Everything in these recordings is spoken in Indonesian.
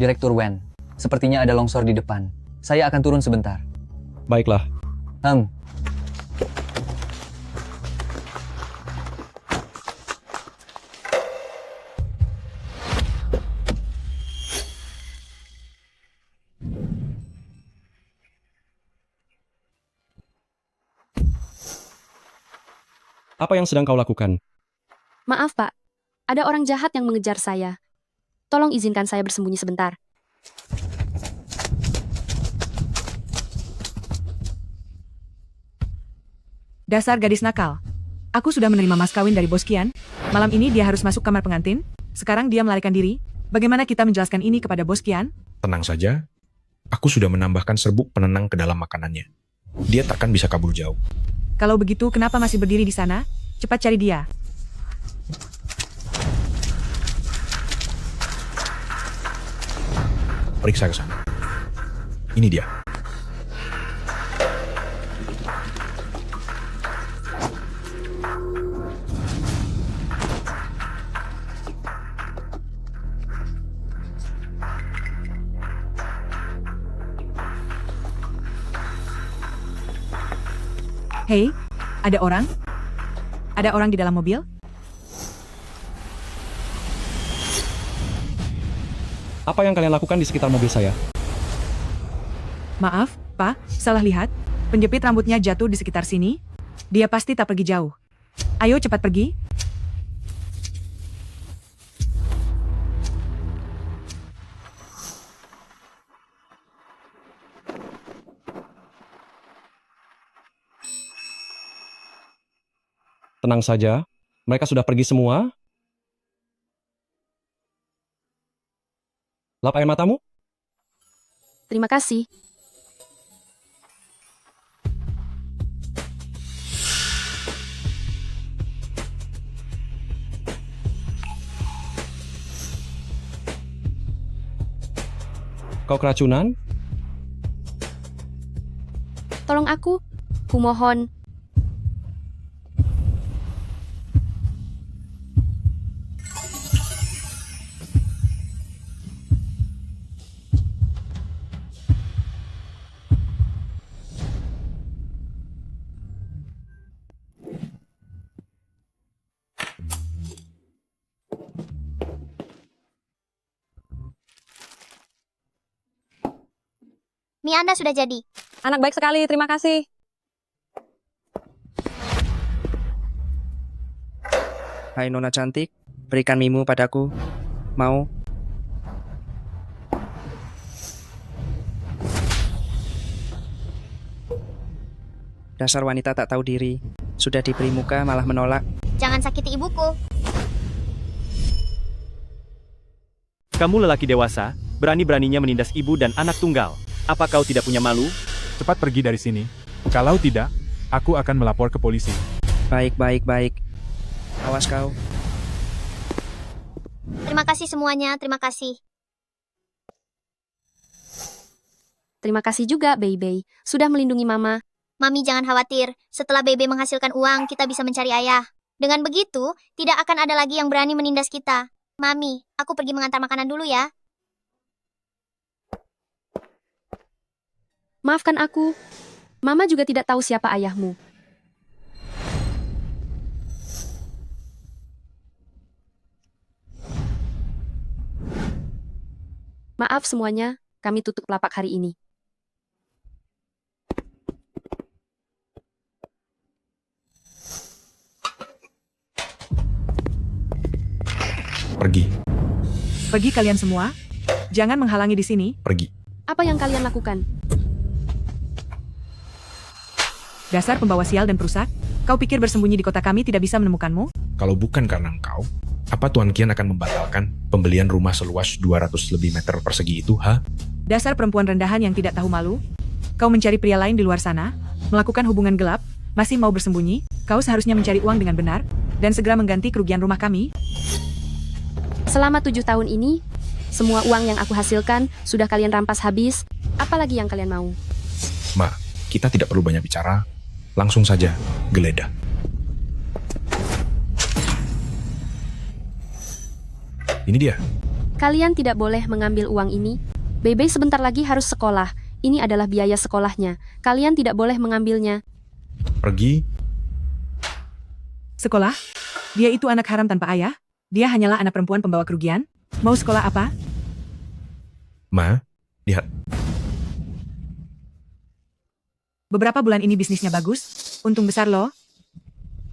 Direktur Wen. Sepertinya ada longsor di depan. Saya akan turun sebentar. Baiklah. Hmm, Apa yang sedang kau lakukan? Maaf, Pak. Ada orang jahat yang mengejar saya. Tolong izinkan saya bersembunyi sebentar. Dasar gadis nakal. Aku sudah menerima mas kawin dari Bos Qian. Malam ini dia harus masuk kamar pengantin. Sekarang dia melarikan diri. Bagaimana kita menjelaskan ini kepada Bos Qian? Tenang saja, aku sudah menambahkan serbuk penenang ke dalam makanannya. Dia takkan bisa kabur jauh. Kalau begitu, kenapa masih berdiri di sana? Cepat cari dia. Periksa ke sana. Ini dia. Hei, ada orang? Ada orang di dalam mobil? Apa yang kalian lakukan di sekitar mobil saya? Maaf, Pak, salah lihat. Penjepit rambutnya jatuh di sekitar sini. Dia pasti tak pergi jauh. Ayo cepat pergi. Tenang saja. Mereka sudah pergi semua. Lap air matamu? Terima kasih. Kau keracunan? Tolong aku. Kumohon. Mie Anda sudah jadi. Anak baik sekali, terima kasih. Hai Nona cantik, berikan mimu padaku. Mau? Dasar wanita tak tahu diri. Sudah diberi muka malah menolak. Jangan sakiti ibuku. Kamu lelaki dewasa, berani-beraninya menindas ibu dan anak tunggal. Apa kau tidak punya malu? Cepat pergi dari sini. Kalau tidak, aku akan melapor ke polisi. Baik, baik, baik. Awas kau. Terima kasih semuanya, terima kasih. Terima kasih juga, Bebe. Sudah melindungi Mama. Mami jangan khawatir, setelah Bebe menghasilkan uang, kita bisa mencari ayah. Dengan begitu, tidak akan ada lagi yang berani menindas kita. Mami, aku pergi mengantar makanan dulu ya. Maafkan aku. Mama juga tidak tahu siapa ayahmu. Maaf semuanya, kami tutup lapak hari ini. Pergi, Pergi kalian semua. Jangan menghalangi di sini. pergi. Apa yang kalian lakukan? Dasar pembawa sial dan perusak. Kau pikir bersembunyi di kota kami tidak bisa menemukanmu? Kalau bukan karena engkau, apa Tuan Qian akan membatalkan pembelian rumah seluas 200 lebih meter persegi itu, ha? Dasar perempuan rendahan yang tidak tahu malu. Kau mencari pria lain di luar sana, melakukan hubungan gelap, masih mau bersembunyi. Kau seharusnya mencari uang dengan benar, dan segera mengganti kerugian rumah kami. Selama 7 tahun ini, semua uang yang aku hasilkan sudah kalian rampas habis. Apalagi yang kalian mau? Ma, kita tidak perlu banyak bicara. Langsung saja, geledah. Ini dia. Kalian tidak boleh mengambil uang ini. Bebe sebentar lagi harus sekolah. Ini adalah biaya sekolahnya. Kalian tidak boleh mengambilnya. Pergi? Sekolah? Dia itu anak haram tanpa ayah? Dia hanyalah anak perempuan pembawa kerugian? Mau sekolah apa? Ma, lihat. Beberapa bulan ini bisnisnya bagus. Untung besar loh.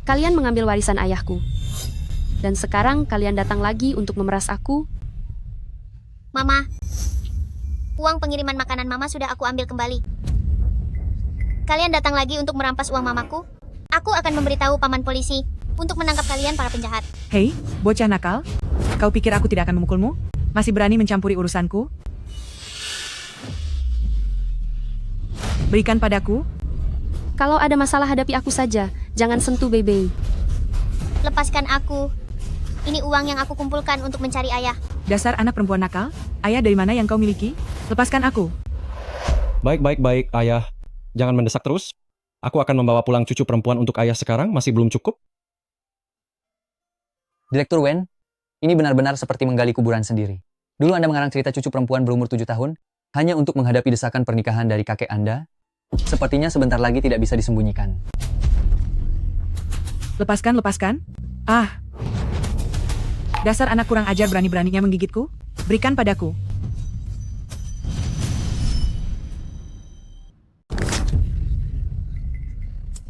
Kalian mengambil warisan ayahku. Dan sekarang kalian datang lagi untuk memeras aku. Mama, uang pengiriman makanan Mama sudah aku ambil kembali. Kalian datang lagi untuk merampas uang mamaku? Aku akan memberitahu paman polisi untuk menangkap kalian para penjahat. Hei, bocah nakal. Kau pikir aku tidak akan memukulmu? Masih berani mencampuri urusanku? Berikan padaku. Kalau ada masalah hadapi aku saja. Jangan sentuh Bebe. Lepaskan aku. Ini uang yang aku kumpulkan untuk mencari ayah. Dasar anak perempuan nakal. Ayah dari mana yang kau miliki? Lepaskan aku. Baik, ayah. Jangan mendesak terus. Aku akan membawa pulang cucu perempuan untuk ayah sekarang, masih belum cukup. Direktur Wen, ini benar-benar seperti menggali kuburan sendiri. Dulu Anda mengarang cerita cucu perempuan berumur 7 tahun, hanya untuk menghadapi desakan pernikahan dari kakek Anda. Sepertinya sebentar lagi tidak bisa disembunyikan. Lepaskan. Ah. Dasar anak kurang ajar berani-beraninya menggigitku. Berikan padaku.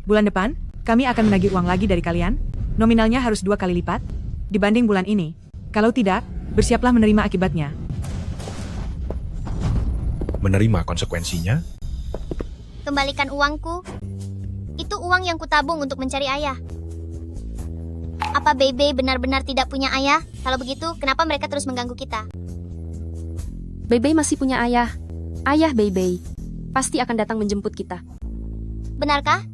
Bulan depan, kami akan menagih uang lagi dari kalian. Nominalnya harus 2 kali lipat dibanding bulan ini. Kalau tidak, bersiaplah menerima akibatnya. Menerima konsekuensinya? Kembalikan uangku. Itu uang yang kutabung untuk mencari ayah. Apa Bebe benar-benar tidak punya ayah? Kalau begitu, kenapa mereka terus mengganggu kita? Bebe masih punya ayah. Ayah Bebe pasti akan datang menjemput kita. Benarkah?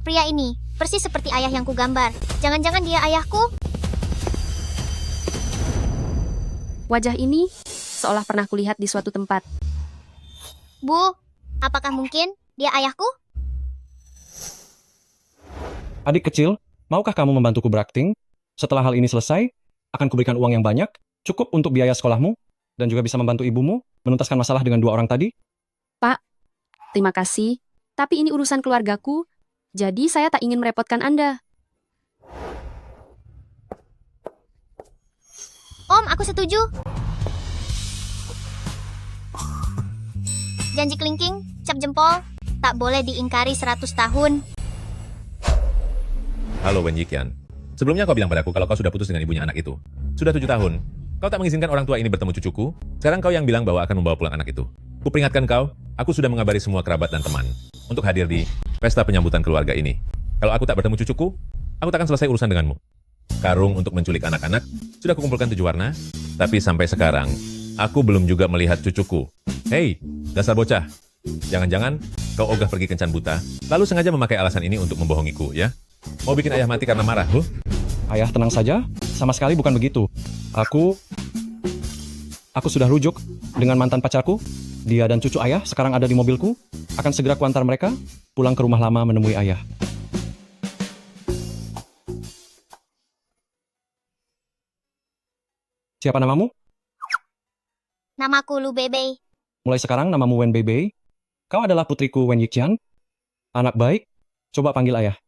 Pria ini persis seperti ayah yang kugambar. Jangan-jangan dia ayahku? Wajah ini seolah pernah kulihat di suatu tempat. Bu, apakah mungkin dia ayahku? Adik kecil, maukah kamu membantuku berakting? Setelah hal ini selesai, akan kuberikan uang yang banyak, cukup untuk biaya sekolahmu, dan juga bisa membantu ibumu menuntaskan masalah dengan 2 orang tadi. Pak, terima kasih. Tapi ini urusan keluargaku. Jadi saya tak ingin merepotkan Anda. Om, aku setuju. Janji kelingking, cap jempol, tak boleh diingkari 100 tahun. Halo Wen Yikian. Sebelumnya kau bilang padaku kalau kau sudah putus dengan ibunya anak itu. Sudah 7 tahun. Kau tak mengizinkan orang tua ini bertemu cucuku. Sekarang kau yang bilang bahwa akan membawa pulang anak itu. Kuperingatkan kau, aku sudah mengabari semua kerabat dan teman untuk hadir di pesta penyambutan keluarga ini. Kalau aku tak bertemu cucuku, aku tak akan selesai urusan denganmu. Karung untuk menculik anak-anak sudah kukumpulkan 7 warna, tapi sampai sekarang aku belum juga melihat cucuku. Hei, dasar bocah. Jangan-jangan kau ogah pergi kencan buta, lalu sengaja memakai alasan ini untuk membohongiku, ya? Mau bikin ayah mati karena marah, huh? Ayah, tenang saja. Sama sekali bukan begitu. Aku sudah rujuk dengan mantan pacarku. Dia dan cucu ayah sekarang ada di mobilku. Akan segera kuantar mereka pulang ke rumah lama menemui ayah. Siapa namamu? Namaku Lu Bebe. Mulai sekarang namamu Wen Bebe. Kau adalah putriku Wen Yiqian. Anak baik. Coba panggil ayah.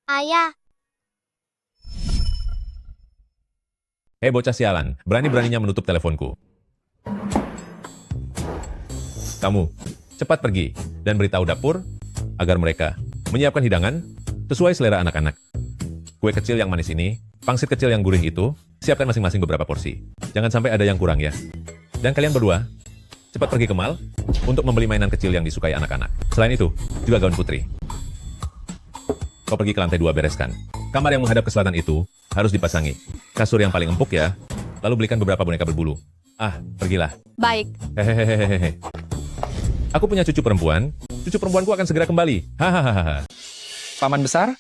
Ayah. Hei bocah sialan, berani-beraninya menutup teleponku. Kamu, cepat pergi dan beritahu dapur agar mereka menyiapkan hidangan sesuai selera anak-anak. Kue kecil yang manis ini, pangsit kecil yang gurih itu, siapkan masing-masing beberapa porsi. Jangan sampai ada yang kurang ya. Dan kalian berdua, cepat pergi ke mall untuk membeli mainan kecil yang disukai anak-anak. Selain itu, juga gaun putri. Kau pergi ke lantai 2 bereskan. Kamar yang menghadap ke selatan itu harus dipasangi. Kasur yang paling empuk ya. Lalu belikan beberapa boneka berbulu. Ah, pergilah. Baik. Hehehehehe. Aku punya cucu perempuan, Cucu perempuanku akan segera kembali. Hahaha. Paman besar,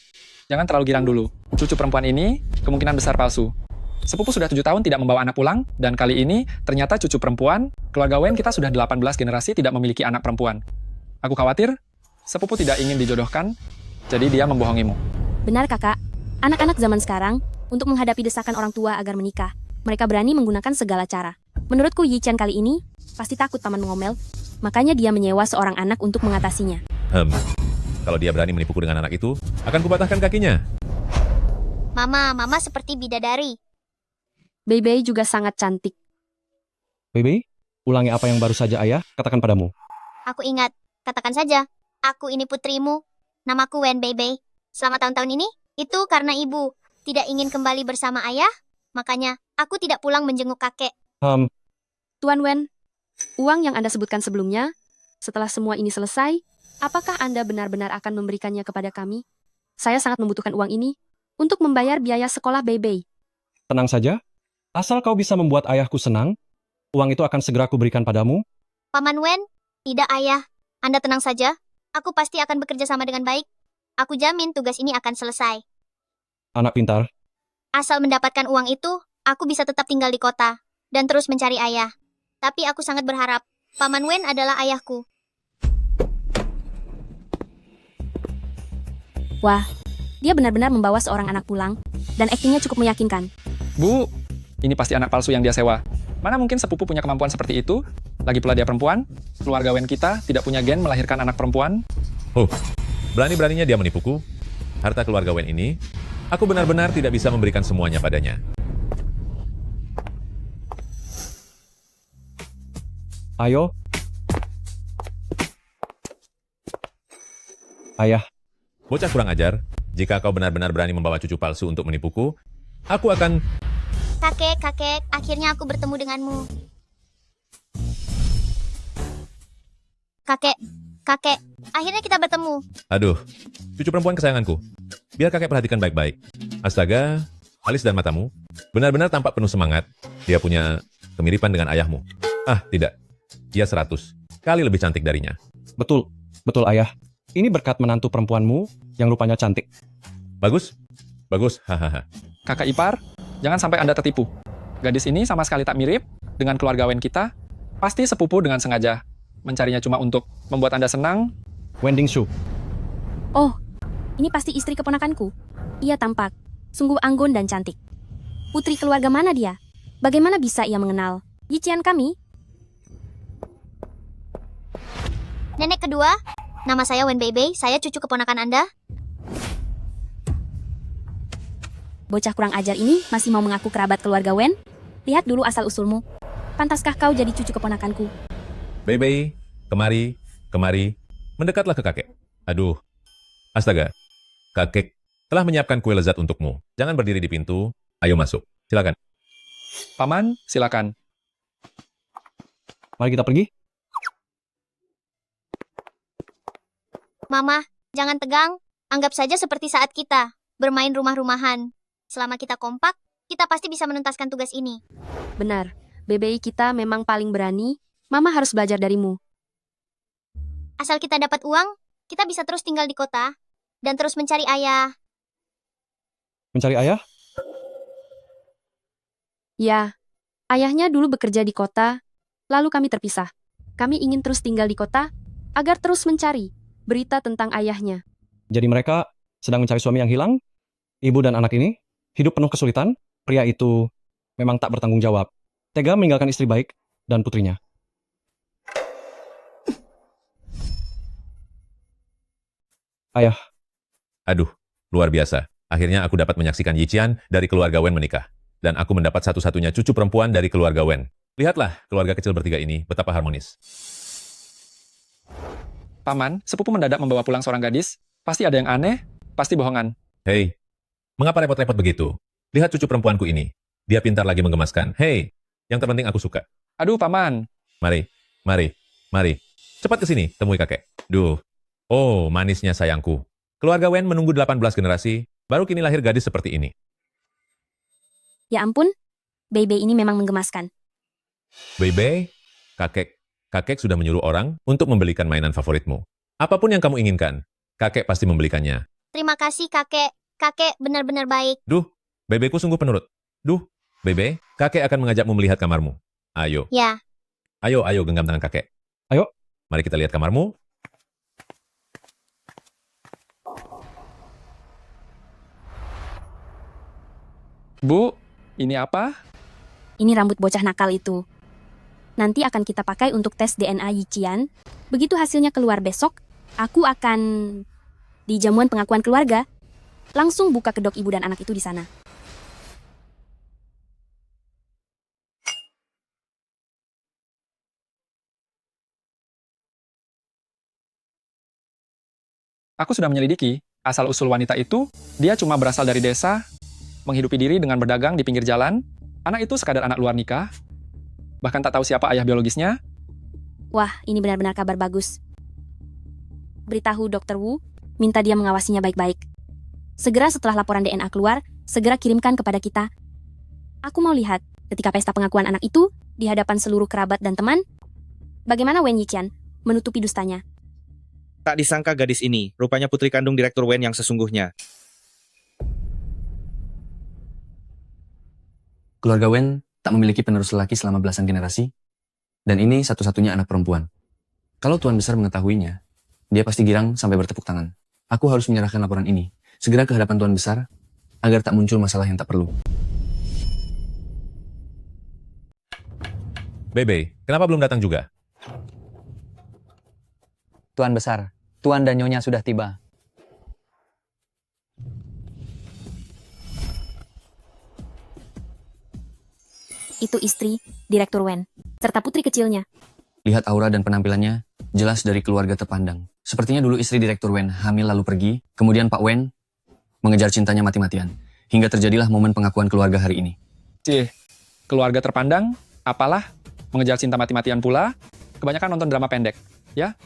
jangan terlalu girang dulu. Cucu perempuan ini kemungkinan besar palsu. Sepupu sudah 7 tahun tidak membawa anak pulang, dan kali ini ternyata cucu perempuan, keluarga Wen kita sudah 18 generasi tidak memiliki anak perempuan. Aku khawatir, sepupu tidak ingin dijodohkan, jadi dia membohongimu. Benar kakak, anak-anak zaman sekarang, untuk menghadapi desakan orang tua agar menikah, mereka berani menggunakan segala cara. Menurutku Yi Chen kali ini, pasti takut paman mengomel, makanya dia menyewa seorang anak untuk mengatasinya. Kalau dia berani menipuku dengan anak itu, akan kupatahkan kakinya. Mama seperti bidadari. Bebe juga sangat cantik. Bebe, ulangi apa yang baru saja ayah katakan padamu. Aku ingat, katakan saja. Aku ini putrimu. Namaku Wen Bebe. Selama tahun-tahun ini, itu karena ibu tidak ingin kembali bersama ayah, makanya aku tidak pulang menjenguk kakek. Tuan Wen, uang yang Anda sebutkan sebelumnya, setelah semua ini selesai, apakah Anda benar-benar akan memberikannya kepada kami? Saya sangat membutuhkan uang ini untuk membayar biaya sekolah Bebe. Tenang saja, asal kau bisa membuat ayahku senang, uang itu akan segera kuberikan padamu. Paman Wen, tidak ayah. Anda tenang saja, aku pasti akan bekerja sama dengan baik. Aku jamin tugas ini akan selesai. Anak pintar. Asal mendapatkan uang itu, aku bisa tetap tinggal di kota dan terus mencari ayah. Tapi aku sangat berharap Paman Wen adalah ayahku. Wah, dia benar-benar membawa seorang anak pulang, dan aktingnya cukup meyakinkan. Bu, ini pasti anak palsu yang dia sewa. Mana mungkin sepupu punya kemampuan seperti itu? Lagi pula dia perempuan, keluarga Wen kita tidak punya gen melahirkan anak perempuan. Berani-beraninya dia menipuku. Harta keluarga Wen ini, aku benar-benar tidak bisa memberikan semuanya padanya. Ayo. Ayah. Bocah kurang ajar, jika kau benar-benar berani membawa cucu palsu untuk menipuku, aku akan... Kakek, akhirnya aku bertemu denganmu. Kakek, akhirnya kita bertemu. Aduh, cucu perempuan kesayanganku. Biar kakek perhatikan baik-baik. Astaga, alis dan matamu benar-benar tampak penuh semangat. Dia punya kemiripan dengan ayahmu. Ah, tidak. Dia 100 kali lebih cantik darinya. Betul ayah. Ini berkat menantu perempuanmu yang rupanya cantik. Bagus, hahaha. Kakak ipar, jangan sampai Anda tertipu. Gadis ini sama sekali tak mirip dengan keluarga Wen kita. Pasti sepupu dengan sengaja. Mencarinya cuma untuk membuat Anda senang. Wending Shu. Oh, ini pasti istri keponakanku. Ia tampak sungguh anggun dan cantik. Putri keluarga mana dia? Bagaimana bisa ia mengenal Yi Chen kami? Nenek kedua, nama saya Wen Bebe, saya cucu keponakan Anda. Bocah kurang ajar ini masih mau mengaku kerabat keluarga Wen? Lihat dulu asal-usulmu. Pantaskah kau jadi cucu keponakanku? Bebe, kemari. Mendekatlah ke kakek. Aduh, astaga. Kakek telah menyiapkan kue lezat untukmu. Jangan berdiri di pintu. Ayo masuk. Silakan. Paman, silakan. Mari kita pergi. Mama, jangan tegang. Anggap saja seperti saat kita bermain rumah-rumahan. Selama kita kompak, kita pasti bisa menuntaskan tugas ini. Benar, BBI kita memang paling berani. Mama harus belajar darimu. Asal kita dapat uang, kita bisa terus tinggal di kota dan terus mencari ayah. Mencari ayah? Ya, ayahnya dulu bekerja di kota, lalu kami terpisah. Kami ingin terus tinggal di kota agar terus mencari berita tentang ayahnya. Jadi mereka sedang mencari suami yang hilang? Ibu dan anak ini hidup penuh kesulitan? Pria itu memang tak bertanggung jawab. Tega meninggalkan istri baik dan putrinya. Ayah. Aduh, luar biasa. Akhirnya aku dapat menyaksikan Yi Qian dari keluarga Wen menikah. Dan aku mendapat satu-satunya cucu perempuan dari keluarga Wen. Lihatlah, keluarga kecil bertiga ini betapa harmonis. Paman, sepupu mendadak membawa pulang seorang gadis. Pasti ada yang aneh, pasti bohongan. Hei, mengapa repot-repot begitu? Lihat cucu perempuanku ini. Dia pintar lagi menggemaskan. Hei, yang terpenting aku suka. Aduh, Paman. Mari. Cepat ke sini, temui kakek. Duh. Oh, manisnya sayangku. Keluarga Wen menunggu 18 generasi, baru kini lahir gadis seperti ini. Ya ampun, Bebe ini memang menggemaskan. Bebe, kakek sudah menyuruh orang untuk membelikan mainan favoritmu. Apapun yang kamu inginkan, kakek pasti membelikannya. Terima kasih, kakek. Kakek benar-benar baik. Duh, bebeku sungguh penurut. Duh, bebe, kakek akan mengajakmu melihat kamarmu. Ayo, Ya, ayo genggam tangan kakek. Ayo. Mari kita lihat kamarmu. Bu, ini apa? Ini rambut bocah nakal itu. Nanti akan kita pakai untuk tes DNA Yiqian. Begitu hasilnya keluar besok, aku akan di jamuan pengakuan keluarga. Langsung buka kedok ibu dan anak itu di sana. Aku sudah menyelidiki. Asal-usul wanita itu, dia cuma berasal dari desa, menghidupi diri dengan berdagang di pinggir jalan. Anak itu sekadar anak luar nikah. Bahkan tak tahu siapa ayah biologisnya. Wah, ini benar-benar kabar bagus. Beritahu Dr. Wu, minta dia mengawasinya baik-baik. Segera setelah laporan DNA keluar, segera kirimkan kepada kita. Aku mau lihat, ketika pesta pengakuan anak itu, di hadapan seluruh kerabat dan teman, bagaimana Wen Yiqian menutupi dustanya. Tak disangka gadis ini, rupanya putri kandung Direktur Wen yang sesungguhnya. Keluarga Wen tak memiliki penerus lelaki selama belasan generasi, dan ini satu-satunya anak perempuan. Kalau Tuan Besar mengetahuinya, dia pasti girang sampai bertepuk tangan. Aku harus menyerahkan laporan ini segera ke hadapan Tuan Besar, agar tak muncul masalah yang tak perlu. Bebe, kenapa belum datang juga? Tuan Besar, Tuan dan Nyonya sudah tiba. Itu istri, Direktur Wen, serta putri kecilnya. Lihat aura dan penampilannya, jelas dari keluarga terpandang. Sepertinya dulu istri Direktur Wen hamil lalu pergi, kemudian Pak Wen mengejar cintanya mati-matian. Hingga terjadilah momen pengakuan keluarga hari ini. Cih, keluarga terpandang, apalah, mengejar cinta mati-matian pula, kebanyakan nonton drama pendek, ya?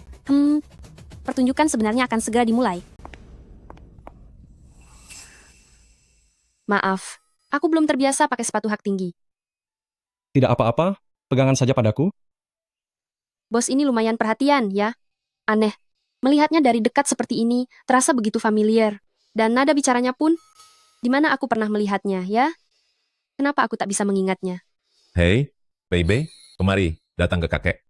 Pertunjukan sebenarnya akan segera dimulai. Maaf, aku belum terbiasa pakai sepatu hak tinggi. Tidak apa-apa, pegangan saja padaku. Bos ini lumayan perhatian, ya. Aneh, melihatnya dari dekat seperti ini, terasa begitu familiar. Dan nada bicaranya pun, di mana aku pernah melihatnya, ya? Kenapa aku tak bisa mengingatnya? Hei, Bebe, kemari, datang ke kakek.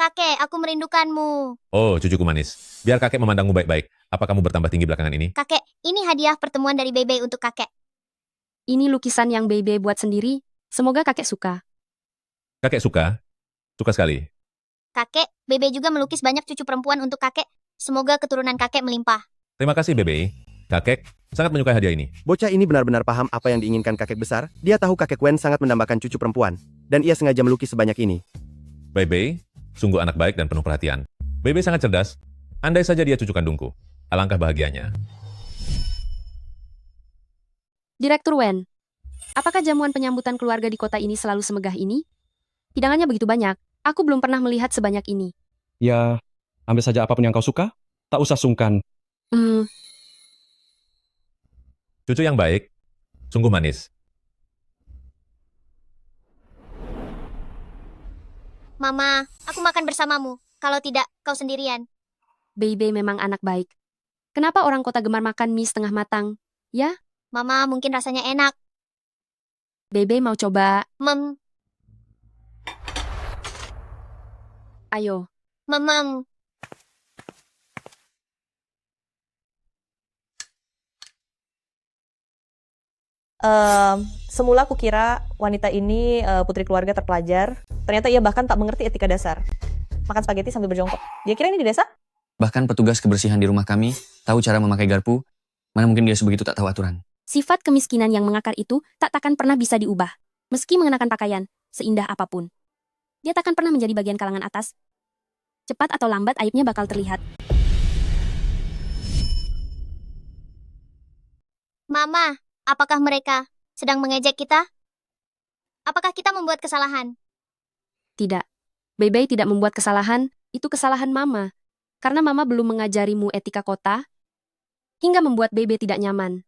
kakek, aku merindukanmu. Oh, cucuku manis. Biar kakek memandangmu baik-baik. Apa kamu bertambah tinggi belakangan ini? Kakek, ini hadiah pertemuan dari Bebe untuk kakek. Ini lukisan yang Bebe buat sendiri. Semoga kakek suka. Kakek suka? Suka sekali. Kakek, Bebe juga melukis banyak cucu perempuan untuk kakek. Semoga keturunan kakek melimpah. Terima kasih, Bebe. Kakek sangat menyukai hadiah ini. Bocah ini benar-benar paham apa yang diinginkan kakek besar. Dia tahu kakek Wen sangat mendambakan cucu perempuan. Dan ia sengaja melukis sebanyak ini. Bebe, sungguh anak baik dan penuh perhatian. Bebe sangat cerdas. Andai saja dia cucu kandungku. Alangkah bahagianya. Direktur Wen, apakah jamuan penyambutan keluarga di kota ini selalu semegah ini? Hidangannya begitu banyak. Aku belum pernah melihat sebanyak ini. Ya, ambil saja apapun yang kau suka. Tak usah sungkan. Cucu yang baik, sungguh manis. Mama, aku makan bersamamu. Kalau tidak, kau sendirian. Bebe memang anak baik. Kenapa orang kota gemar makan mie setengah matang? Ya? Mama, mungkin rasanya enak. Bebe mau coba. Ayo. Memang. Semula aku kira wanita ini putri keluarga terpelajar. Ternyata ia bahkan tak mengerti etika dasar. Makan spaghetti sambil berjongkok. Dia kira ini di desa? Bahkan petugas kebersihan di rumah kami tahu cara memakai garpu, mana mungkin dia sebegitu tak tahu aturan. Sifat kemiskinan yang mengakar itu tak takkan pernah bisa diubah. Meski mengenakan pakaian, seindah apapun. Dia takkan pernah menjadi bagian kalangan atas. Cepat atau lambat aibnya bakal terlihat. Mama, apakah mereka sedang mengejek kita? Apakah kita membuat kesalahan? Tidak. Bebe tidak membuat kesalahan, itu kesalahan Mama. Karena Mama belum mengajarimu etika kota, hingga membuat Bebe tidak nyaman.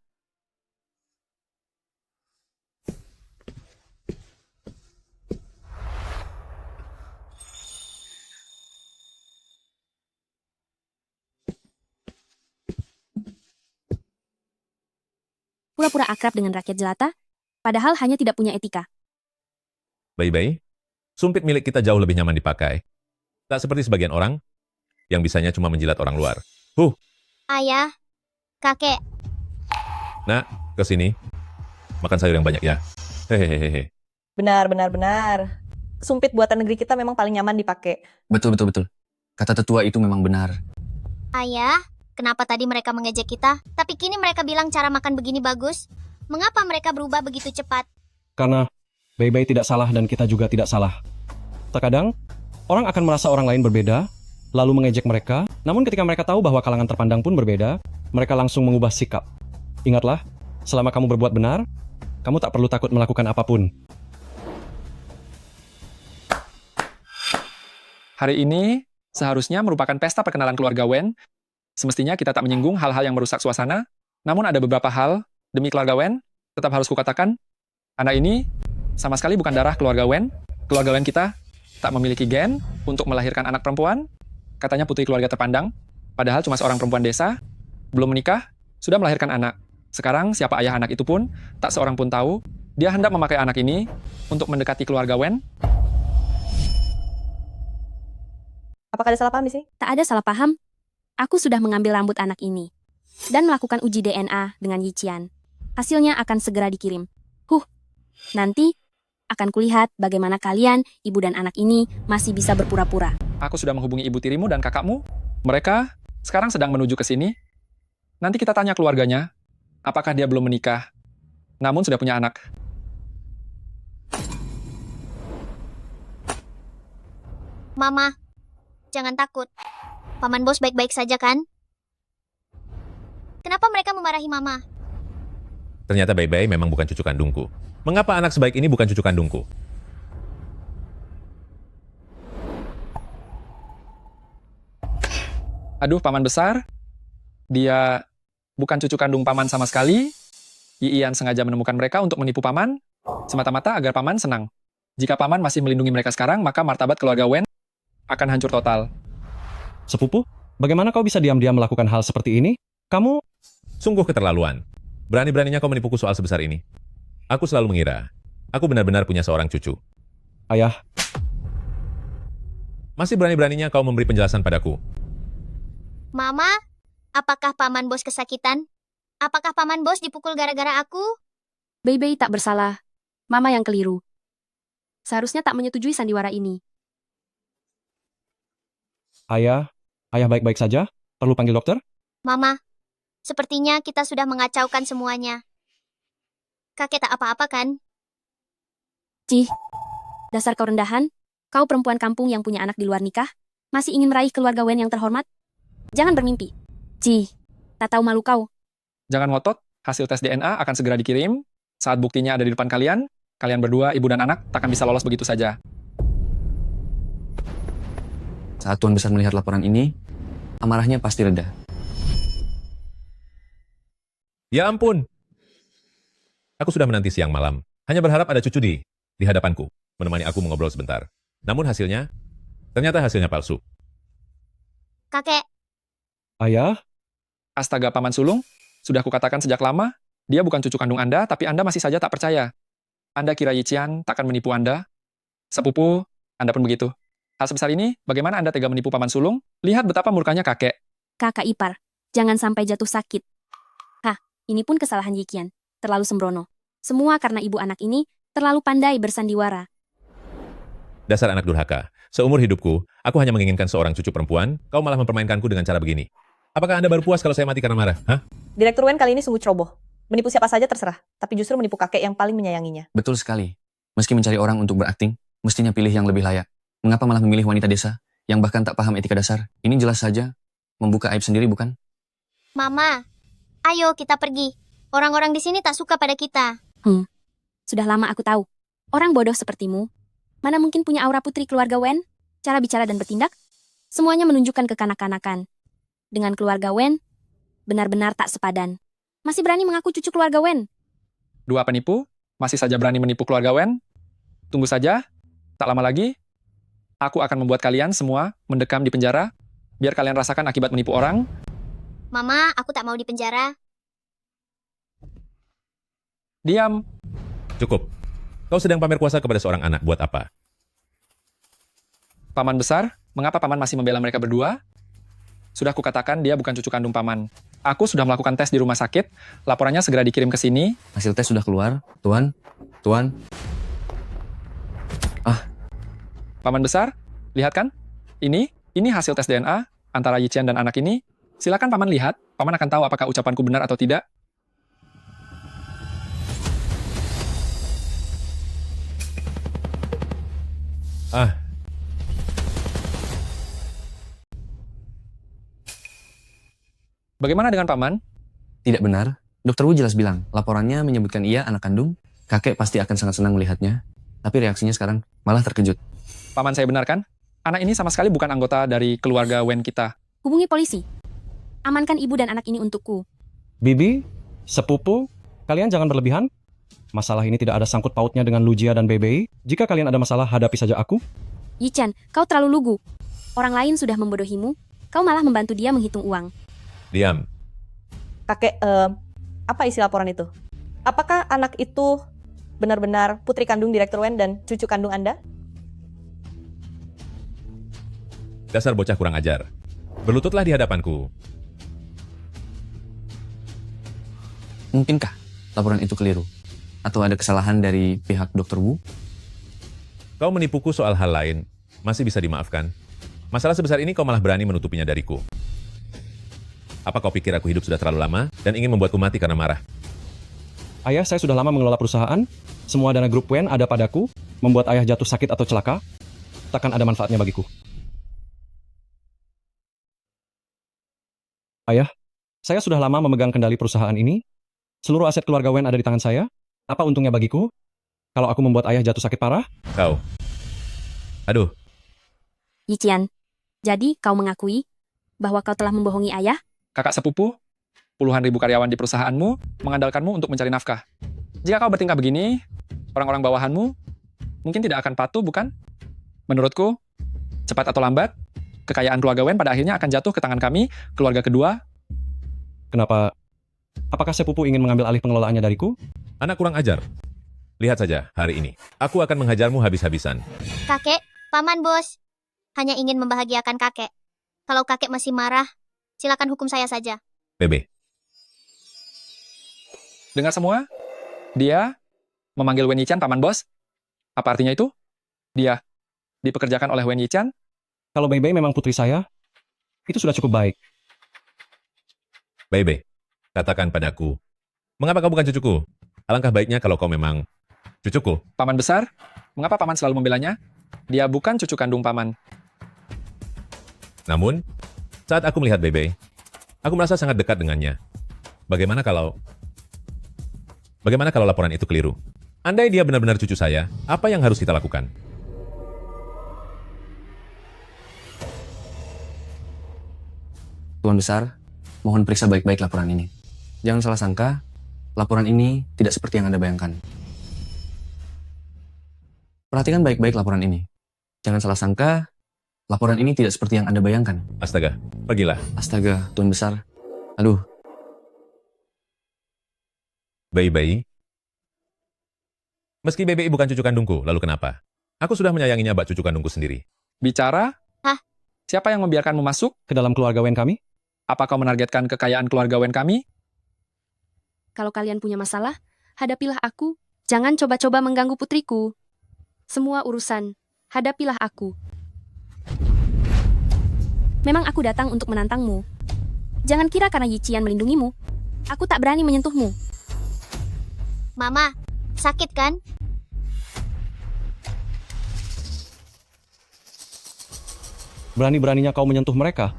pura-pura akrab dengan rakyat jelata, padahal hanya tidak punya etika. Bayi-bayi, sumpit milik kita jauh lebih nyaman dipakai. Tak seperti sebagian orang, yang bisanya cuma menjilat orang luar. Ayah, kakek, Nak, ke sini. Makan sayur yang banyak ya. Hehehehe. Benar, benar, benar. Sumpit buatan negeri kita memang paling nyaman dipakai. Betul, betul, betul. Kata tetua itu memang benar. ayah, kenapa tadi mereka mengejek kita? Tapi kini mereka bilang cara makan begini bagus. Mengapa mereka berubah begitu cepat? Karena Bayi-bayi tidak salah dan kita juga tidak salah. Terkadang, orang akan merasa orang lain berbeda, lalu mengejek mereka, namun ketika mereka tahu bahwa kalangan terpandang pun berbeda, mereka langsung mengubah sikap. Ingatlah, selama kamu berbuat benar, kamu tak perlu takut melakukan apapun. Hari ini seharusnya merupakan pesta perkenalan keluarga Wen. Semestinya kita tak menyinggung hal-hal yang merusak suasana, namun ada beberapa hal, demi keluarga Wen, tetap harus kukatakan, anak ini sama sekali bukan darah keluarga Wen. Keluarga Wen kita tak memiliki gen untuk melahirkan anak perempuan. Katanya putri keluarga terpandang, padahal cuma seorang perempuan desa, belum menikah, sudah melahirkan anak. Sekarang siapa ayah anak itu pun, tak seorang pun tahu, dia hendak memakai anak ini untuk mendekati keluarga Wen. Apakah ada salah paham di sini? Tak ada salah paham. Aku sudah mengambil rambut anak ini dan melakukan uji DNA dengan Yichian. Hasilnya akan segera dikirim. Nanti akan kulihat bagaimana kalian, ibu dan anak ini, masih bisa berpura-pura. Aku sudah menghubungi ibu tirimu dan kakakmu. Mereka sekarang sedang menuju ke sini. Nanti kita tanya keluarganya, apakah dia belum menikah, namun sudah punya anak. Mama, jangan takut. Paman Bos baik-baik saja kan? Kenapa mereka memarahi Mama? Ternyata Bayi-bayi memang bukan cucu kandungku. Mengapa anak sebaik ini bukan cucu kandungku? Aduh, paman besar. Dia bukan cucu kandung paman sama sekali. Yian sengaja menemukan mereka untuk menipu paman, semata-mata agar paman senang. Jika paman masih melindungi mereka sekarang, maka martabat keluarga Wen akan hancur total. Sepupu, bagaimana kau bisa diam-diam melakukan hal seperti ini? Kamu... Sungguh keterlaluan. Berani-beraninya kau menipuku soal sebesar ini. Aku selalu mengira, aku benar-benar punya seorang cucu. Ayah, Masih berani-beraninya kau memberi penjelasan padaku. Mama, apakah Paman Bos kesakitan? Apakah Paman Bos dipukul gara-gara aku? Bayi-bayi tak bersalah. Mama yang keliru. Seharusnya tak menyetujui sandiwara ini. ayah baik-baik saja? Perlu panggil dokter? Mama, sepertinya kita sudah mengacaukan semuanya. Kakek tak apa-apa kan? Cih, dasar kau rendahan. Kau perempuan kampung yang punya anak di luar nikah, masih ingin meraih keluarga Wen yang terhormat? Jangan bermimpi. Cih, tak tahu malu kau. Jangan ngotot, hasil tes DNA akan segera dikirim. Saat buktinya ada di depan kalian, kalian berdua, ibu dan anak, takkan bisa lolos begitu saja. Saat Tuan Besar melihat laporan ini, amarahnya pasti reda. Ya ampun. Aku sudah menanti siang malam. Hanya berharap ada cucu di hadapanku, menemani aku mengobrol sebentar. Namun ternyata hasilnya palsu. Kakek, Ayah, Astaga, Paman Sulung, sudah kukatakan sejak lama, dia bukan cucu kandung Anda, tapi Anda masih saja tak percaya. Anda kira Yichian takkan menipu Anda? Sepupu, Anda pun begitu. Hal sebesar ini, bagaimana Anda tega menipu Paman Sulung? Lihat betapa murkanya kakek. Kakak ipar, jangan sampai jatuh sakit. Hah, ini pun kesalahan Yikian. Terlalu sembrono. Semua karena ibu anak ini terlalu pandai bersandiwara. Dasar anak durhaka. Seumur hidupku, aku hanya menginginkan seorang cucu perempuan, kau malah mempermainkanku dengan cara begini. Apakah Anda baru puas kalau saya mati karena marah? Hah? Direktur Wen kali ini sungguh ceroboh. Menipu siapa saja terserah, tapi justru menipu kakek yang paling menyayanginya. Betul sekali. Meski mencari orang untuk berakting, mestinya pilih yang lebih layak. Mengapa malah memilih wanita desa, yang bahkan tak paham etika dasar? Ini jelas saja membuka aib sendiri, bukan? Mama, ayo kita pergi. Orang-orang di sini tak suka pada kita. Sudah lama aku tahu. Orang bodoh sepertimu, mana mungkin punya aura putri keluarga Wen? Cara bicara dan bertindak, semuanya menunjukkan kekanak-kanakan. Dengan keluarga Wen, benar-benar tak sepadan. Masih berani mengaku cucu keluarga Wen. Dua penipu, masih saja berani menipu keluarga Wen. Tunggu saja, tak lama lagi, aku akan membuat kalian semua mendekam di penjara, biar kalian rasakan akibat menipu orang. Mama, aku tak mau di penjara. Diam. Cukup. Kau sedang pamer kuasa kepada seorang anak, buat apa? Paman besar, mengapa paman masih membela mereka berdua? Sudah kukatakan dia bukan cucu kandung paman. Aku sudah melakukan tes di rumah sakit, laporannya segera dikirim ke sini. Hasil tes sudah keluar, Tuan. Tuan. Paman besar, lihat kan? Ini hasil tes DNA antara Yiqian dan anak ini. Silakan paman lihat, paman akan tahu apakah ucapanku benar atau tidak. Bagaimana dengan paman? Tidak benar. Dokter Wu jelas bilang, laporannya menyebutkan ia anak kandung. Kakek pasti akan sangat senang melihatnya. Tapi reaksinya sekarang malah terkejut. Paman saya benar kan? Anak ini sama sekali bukan anggota dari keluarga Wen kita. Hubungi polisi. Amankan ibu dan anak ini untukku. Bibi, sepupu, kalian jangan berlebihan. Masalah ini tidak ada sangkut pautnya dengan Lujia dan Beibei. Jika kalian ada masalah, hadapi saja aku. Yiqian, kau terlalu lugu. Orang lain sudah membodohimu, kau malah membantu dia menghitung uang. Diam. Kakek, apa isi laporan itu? Apakah anak itu benar-benar putri kandung Direktur Wen dan cucu kandung Anda? Dasar bocah kurang ajar. Berlututlah di hadapanku. Mungkinkah laporan itu keliru? Atau ada kesalahan dari pihak Dokter Wu? Kau menipuku soal hal lain, masih bisa dimaafkan. Masalah sebesar ini kau malah berani menutupinya dariku. Apa kau pikir aku hidup sudah terlalu lama dan ingin membuatku mati karena marah? Ayah, saya sudah lama mengelola perusahaan. Semua dana grup Wen ada padaku. Membuat ayah jatuh sakit atau celaka, takkan ada manfaatnya bagiku. Ayah, saya sudah lama memegang kendali perusahaan ini. Seluruh aset keluarga Wen ada di tangan saya. Apa untungnya bagiku kalau aku membuat ayah jatuh sakit parah? Kau. Aduh. Yiqian, jadi kau mengakui bahwa kau telah membohongi ayah? Kakak sepupu, puluhan ribu karyawan di perusahaanmu mengandalkanmu untuk mencari nafkah. Jika kau bertingkah begini, orang-orang bawahanmu mungkin tidak akan patuh, bukan? Menurutku, cepat atau lambat, kekayaan keluarga Wen pada akhirnya akan jatuh ke tangan kami, keluarga kedua. Kenapa? Apakah sepupu ingin mengambil alih pengelolaannya dariku? Anak kurang ajar. Lihat saja hari ini. Aku akan menghajarmu habis-habisan. Kakek, paman bos. Hanya ingin membahagiakan kakek. Kalau kakek masih marah, silakan hukum saya saja. Bebe. Dengar semua? Dia memanggil Wen Yiqian paman bos. Apa artinya itu? Dia dipekerjakan oleh Wen Yiqian? Kalau Beibei memang putri saya, itu sudah cukup baik. Bebe, katakan padaku, mengapa kau bukan cucuku? Alangkah baiknya kalau kau memang cucuku. Paman besar, mengapa paman selalu membelanya? Dia bukan cucu kandung paman. Namun, saat aku melihat Bebe, aku merasa sangat dekat dengannya. Bagaimana kalau laporan itu keliru? Andai dia benar-benar cucu saya, apa yang harus kita lakukan? Tuan Besar, mohon periksa baik-baik laporan ini. Jangan salah sangka, laporan ini tidak seperti yang Anda bayangkan. Perhatikan baik-baik laporan ini. Jangan salah sangka, laporan ini tidak seperti yang Anda bayangkan. Astaga, pergilah. Astaga, Tuan Besar. Aduh. Bayi-bayi. Meski Bebe bukan cucu kandungku, lalu kenapa? Aku sudah menyayanginya bak cucu kandungku sendiri. Bicara? Hah? Siapa yang membiarkanmu masuk? Ke dalam keluarga Wen kami? Apa kau menargetkan kekayaan keluarga Wen kami? Kalau kalian punya masalah, hadapilah aku. Jangan coba-coba mengganggu putriku. Semua urusan, hadapilah aku. Memang aku datang untuk menantangmu. Jangan kira karena Yiqian melindungimu, aku tak berani menyentuhmu. Mama, sakit kan? Berani-beraninya kau menyentuh mereka?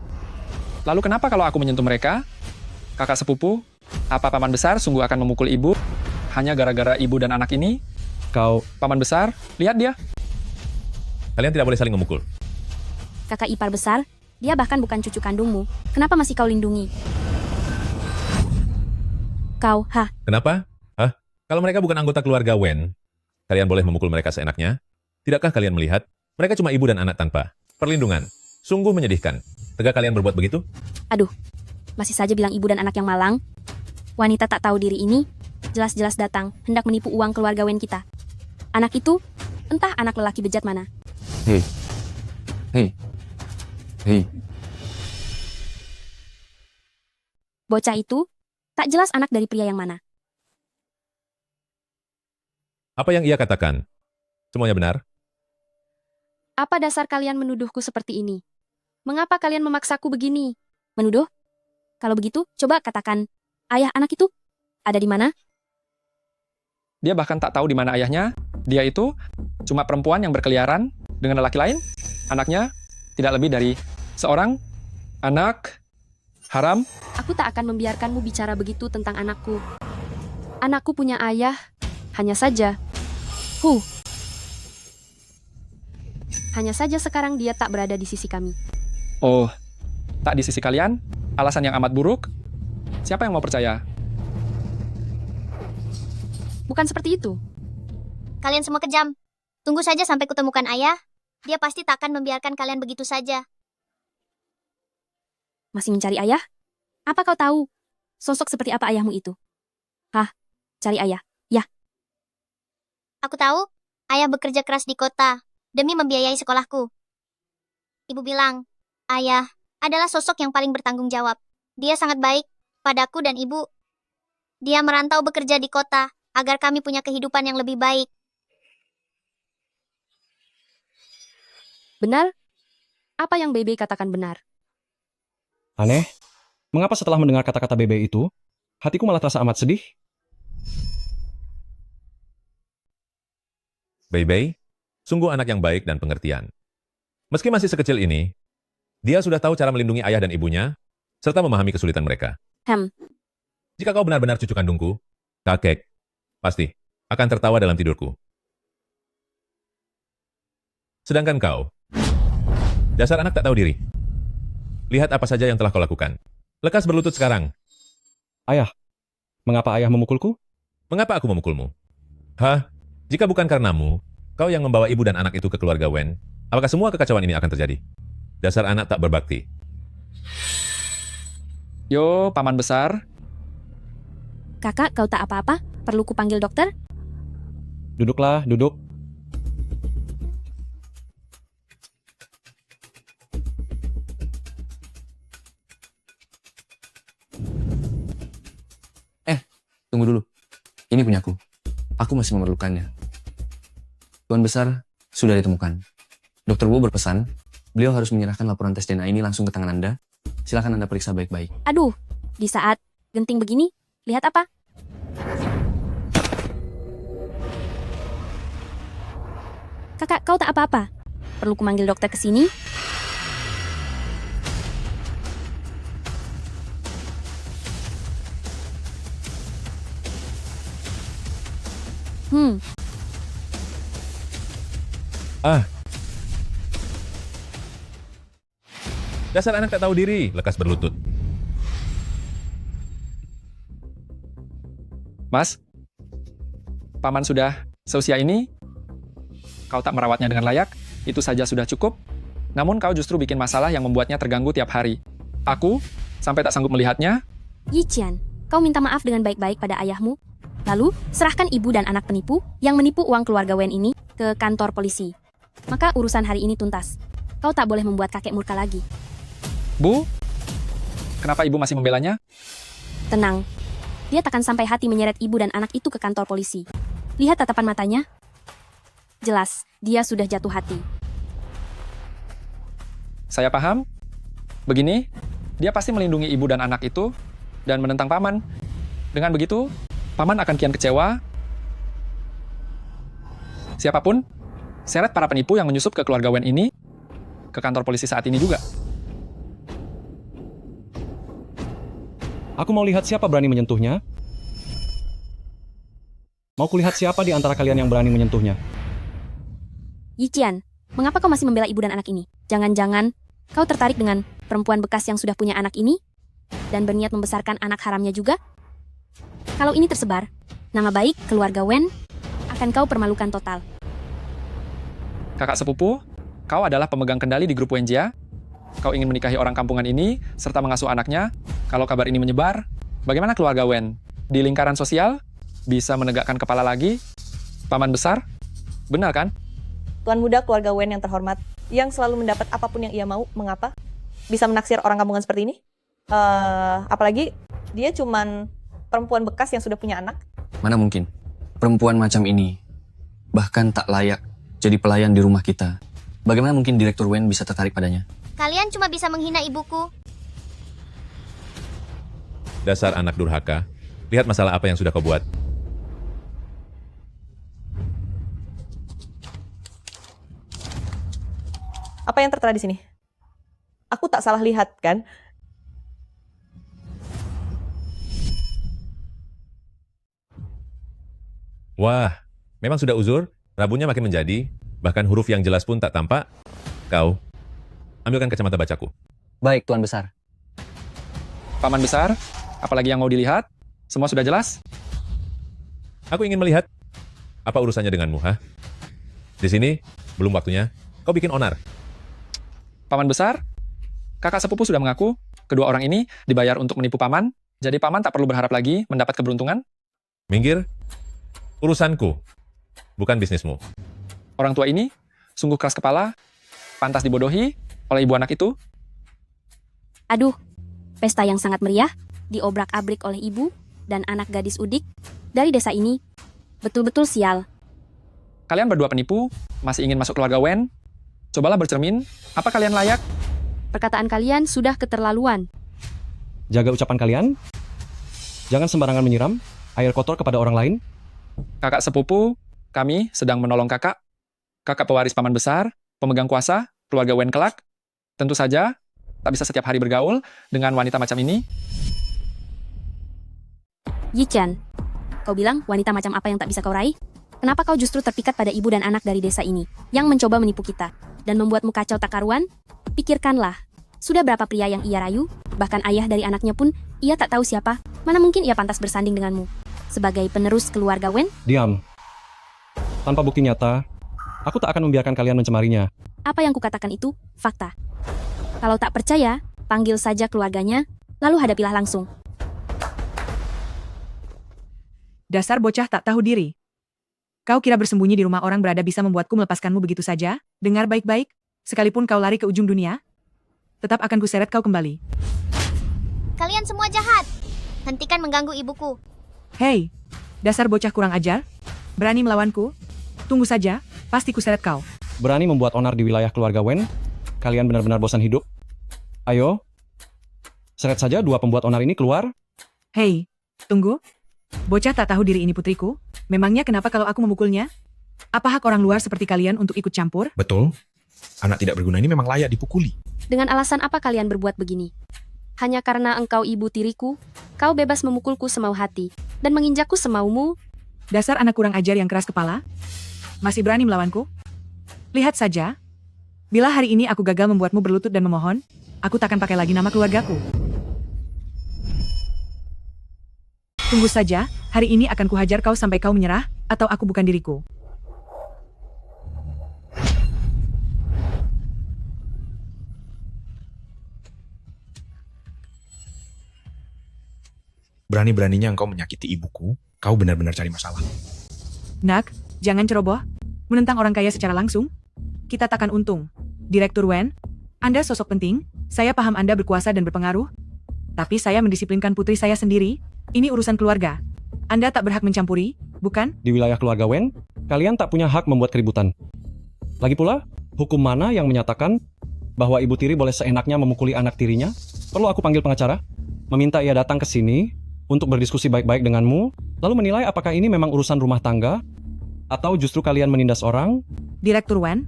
Lalu kenapa kalau aku menyentuh mereka? Kakak sepupu, apa paman besar sungguh akan memukul ibu hanya gara-gara ibu dan anak ini? Kau... Paman besar, lihat dia. Kalian tidak boleh saling memukul. Kakak ipar besar, dia bahkan bukan cucu kandungmu. Kenapa masih kau lindungi? Kau, Kenapa? Kalau mereka bukan anggota keluarga Wen, kalian boleh memukul mereka seenaknya? Tidakkah kalian melihat? Mereka cuma ibu dan anak tanpa perlindungan. Sungguh menyedihkan. Tegak kalian berbuat begitu? Aduh, masih saja bilang ibu dan anak yang malang. Wanita tak tahu diri ini jelas-jelas datang, hendak menipu uang keluarga Wen kita. Anak itu, entah anak lelaki bejat mana. Hei. Hei. Hei. Bocah itu, tak jelas anak dari pria yang mana. Apa yang ia katakan? Semuanya benar? Apa dasar kalian menuduhku seperti ini? Mengapa kalian memaksaku begini? Menuduh? Kalau begitu, coba katakan, ayah anak itu ada di mana? Dia bahkan tak tahu di mana ayahnya. Dia itu cuma perempuan yang berkeliaran dengan lelaki lain. Anaknya tidak lebih dari seorang anak haram. Aku tak akan membiarkanmu bicara begitu tentang anakku. Anakku punya ayah, hanya saja. Hanya saja sekarang dia tak berada di sisi kami. Oh, tak di sisi kalian? Alasan yang amat buruk? Siapa yang mau percaya? Bukan seperti itu. Kalian semua kejam. Tunggu saja sampai kutemukan ayah. Dia pasti tak akan membiarkan kalian begitu saja. Masih mencari ayah? Apa kau tahu? Sosok seperti apa ayahmu itu? Hah? Cari ayah? Ya. Aku tahu, ayah bekerja keras di kota demi membiayai sekolahku. Ibu bilang, ayah adalah sosok yang paling bertanggung jawab. Dia sangat baik padaku dan ibu. Dia merantau bekerja di kota agar kami punya kehidupan yang lebih baik. Benar? Apa yang Bebe katakan benar? Aneh, mengapa setelah mendengar kata-kata Bebe itu, hatiku malah terasa amat sedih? Bei, sungguh anak yang baik dan pengertian. Meski masih sekecil ini, dia sudah tahu cara melindungi ayah dan ibunya, serta memahami kesulitan mereka. Jika kau benar-benar cucu kandungku, kakek, pasti akan tertawa dalam tidurku. Sedangkan kau, dasar anak tak tahu diri. Lihat apa saja yang telah kau lakukan. Lekas berlutut sekarang. Ayah, mengapa ayah memukulku? Mengapa aku memukulmu? Hah? Jika bukan karenamu, kau yang membawa ibu dan anak itu ke keluarga Wen, apakah semua kekacauan ini akan terjadi? Dasar anak tak berbakti. Yo, paman besar. Kakak, kau tak apa-apa? Perlu kupanggil dokter? Duduklah, duduk. Tunggu dulu. Ini punyaku. Aku masih memerlukannya. Tuan Besar sudah ditemukan. Dr. Wu berpesan, beliau harus menyerahkan laporan tes DNA ini langsung ke tangan Anda. Silakan Anda periksa baik-baik. Aduh, di saat genting begini, lihat apa? Kakak, kau tak apa-apa? Perlu kumanggil dokter ke sini? Dasar anak tak tahu diri, lekas berlutut. Mas, paman sudah seusia ini, kau tak merawatnya dengan layak, itu saja sudah cukup. Namun kau justru bikin masalah yang membuatnya terganggu tiap hari. Aku sampai tak sanggup melihatnya. Yiqian, kau minta maaf dengan baik-baik pada ayahmu. Lalu, serahkan ibu dan anak penipu yang menipu uang keluarga Wen ini ke kantor polisi. Maka urusan hari ini tuntas. Kau tak boleh membuat kakek murka lagi. Bu, kenapa ibu masih membelanya? Tenang, dia takkan sampai hati menyeret ibu dan anak itu ke kantor polisi. Lihat tatapan matanya. Jelas, dia sudah jatuh hati. Saya paham. Begini, dia pasti melindungi ibu dan anak itu dan menentang paman. Dengan begitu, paman akan kian kecewa. Siapapun, seret para penipu yang menyusup ke keluarga Wen ini ke kantor polisi saat ini juga. Aku mau lihat siapa berani menyentuhnya. Mau kulihat siapa di antara kalian yang berani menyentuhnya. Yiqian, mengapa kau masih membela ibu dan anak ini? Jangan-jangan kau tertarik dengan perempuan bekas yang sudah punya anak ini? Dan berniat membesarkan anak haramnya juga? Kalau ini tersebar, nama baik keluarga Wen akan kau permalukan total. Kakak sepupu, kau adalah pemegang kendali di grup Wenjia. Kau ingin menikahi orang kampungan ini, serta mengasuh anaknya. Kalau kabar ini menyebar, bagaimana keluarga Wen? Di lingkaran sosial, bisa menegakkan kepala lagi? Paman besar? Benar kan? Tuan muda keluarga Wen yang terhormat, yang selalu mendapat apapun yang ia mau, mengapa? Bisa menaksir orang kampungan seperti ini? Apalagi dia cuman perempuan bekas yang sudah punya anak. Mana mungkin? Perempuan macam ini bahkan tak layak jadi pelayan di rumah kita. Bagaimana mungkin Direktur Wen bisa tertarik padanya? Kalian cuma bisa menghina ibuku. Dasar anak durhaka. Lihat masalah apa yang sudah kau buat. Apa yang tertera di sini? Aku tak salah lihat, kan? Wah, memang sudah uzur, rabunnya makin menjadi, bahkan huruf yang jelas pun tak tampak. Kau, ambilkan kacamata bacaku. Baik, Tuan Besar. Paman besar, apalagi yang mau dilihat? Semua sudah jelas? Aku ingin melihat. Apa urusannya denganmu, ha? Di sini, belum waktunya. Kau bikin onar. Paman besar, kakak sepupu sudah mengaku kedua orang ini dibayar untuk menipu paman, jadi paman tak perlu berharap lagi mendapat keberuntungan. Minggir. Urusanku, bukan bisnismu. Orang tua ini sungguh keras kepala, pantas dibodohi oleh ibu anak itu. Aduh, pesta yang sangat meriah diobrak-abrik oleh ibu dan anak gadis udik dari desa ini. Betul-betul sial. Kalian berdua penipu, masih ingin masuk keluarga Wen? Cobalah bercermin, apa kalian layak? Perkataan kalian sudah keterlaluan. Jaga ucapan kalian. Jangan sembarangan menyiram air kotor kepada orang lain. Kakak sepupu, kami sedang menolong kakak. Kakak pewaris paman besar, pemegang kuasa, keluarga Wen kelak. Tentu saja, tak bisa setiap hari bergaul dengan wanita macam ini. Yi-chan, kau bilang wanita macam apa yang tak bisa kau raih? Kenapa kau justru terpikat pada ibu dan anak dari desa ini, yang mencoba menipu kita, dan membuatmu kacau tak karuan? Pikirkanlah, sudah berapa pria yang ia rayu, bahkan ayah dari anaknya pun, ia tak tahu siapa, mana mungkin ia pantas bersanding denganmu. Sebagai penerus keluarga Wen? Diam. Tanpa bukti nyata, aku tak akan membiarkan kalian mencemarinya. Apa yang kukatakan itu, fakta. Kalau tak percaya, panggil saja keluarganya, lalu hadapilah langsung. Dasar bocah tak tahu diri. Kau kira bersembunyi di rumah orang berada bisa membuatku melepaskanmu begitu saja? Dengar baik-baik, sekalipun kau lari ke ujung dunia, tetap akan kuseret kau kembali. Kalian semua jahat. Hentikan mengganggu ibuku. Hei, dasar bocah kurang ajar. Berani melawanku? Tunggu saja, pasti kuseret kau. Berani membuat onar di wilayah keluarga Wen? Kalian benar-benar bosan hidup? Ayo, seret saja dua pembuat onar ini keluar. Hei, tunggu. Bocah tak tahu diri ini putriku. Memangnya kenapa kalau aku memukulnya? Apa hak orang luar seperti kalian untuk ikut campur? Betul. Anak tidak berguna ini memang layak dipukuli. Dengan alasan apa kalian berbuat begini? Hanya karena engkau ibu tiriku, kau bebas memukulku semau hati, dan menginjakku semaumu. Dasar anak kurang ajar yang keras kepala. Masih berani melawanku? Lihat saja. Bila hari ini aku gagal membuatmu berlutut dan memohon, aku takkan pakai lagi nama keluargaku. Tunggu saja, hari ini akan kuhajar kau sampai kau menyerah, atau aku bukan diriku. Berani-beraninya engkau menyakiti ibuku, kau benar-benar cari masalah. Nak, jangan ceroboh. Menentang orang kaya secara langsung. Kita takkan untung. Direktur Wen, Anda sosok penting, saya paham Anda berkuasa dan berpengaruh. Tapi saya mendisiplinkan putri saya sendiri. Ini urusan keluarga. Anda tak berhak mencampuri, bukan? Di wilayah keluarga Wen, kalian tak punya hak membuat keributan. Lagi pula, hukum mana yang menyatakan bahwa ibu tiri boleh seenaknya memukuli anak tirinya? Perlu aku panggil pengacara? Meminta ia datang ke sini untuk berdiskusi baik-baik denganmu, lalu menilai apakah ini memang urusan rumah tangga, atau justru kalian menindas orang? Direktur Wen,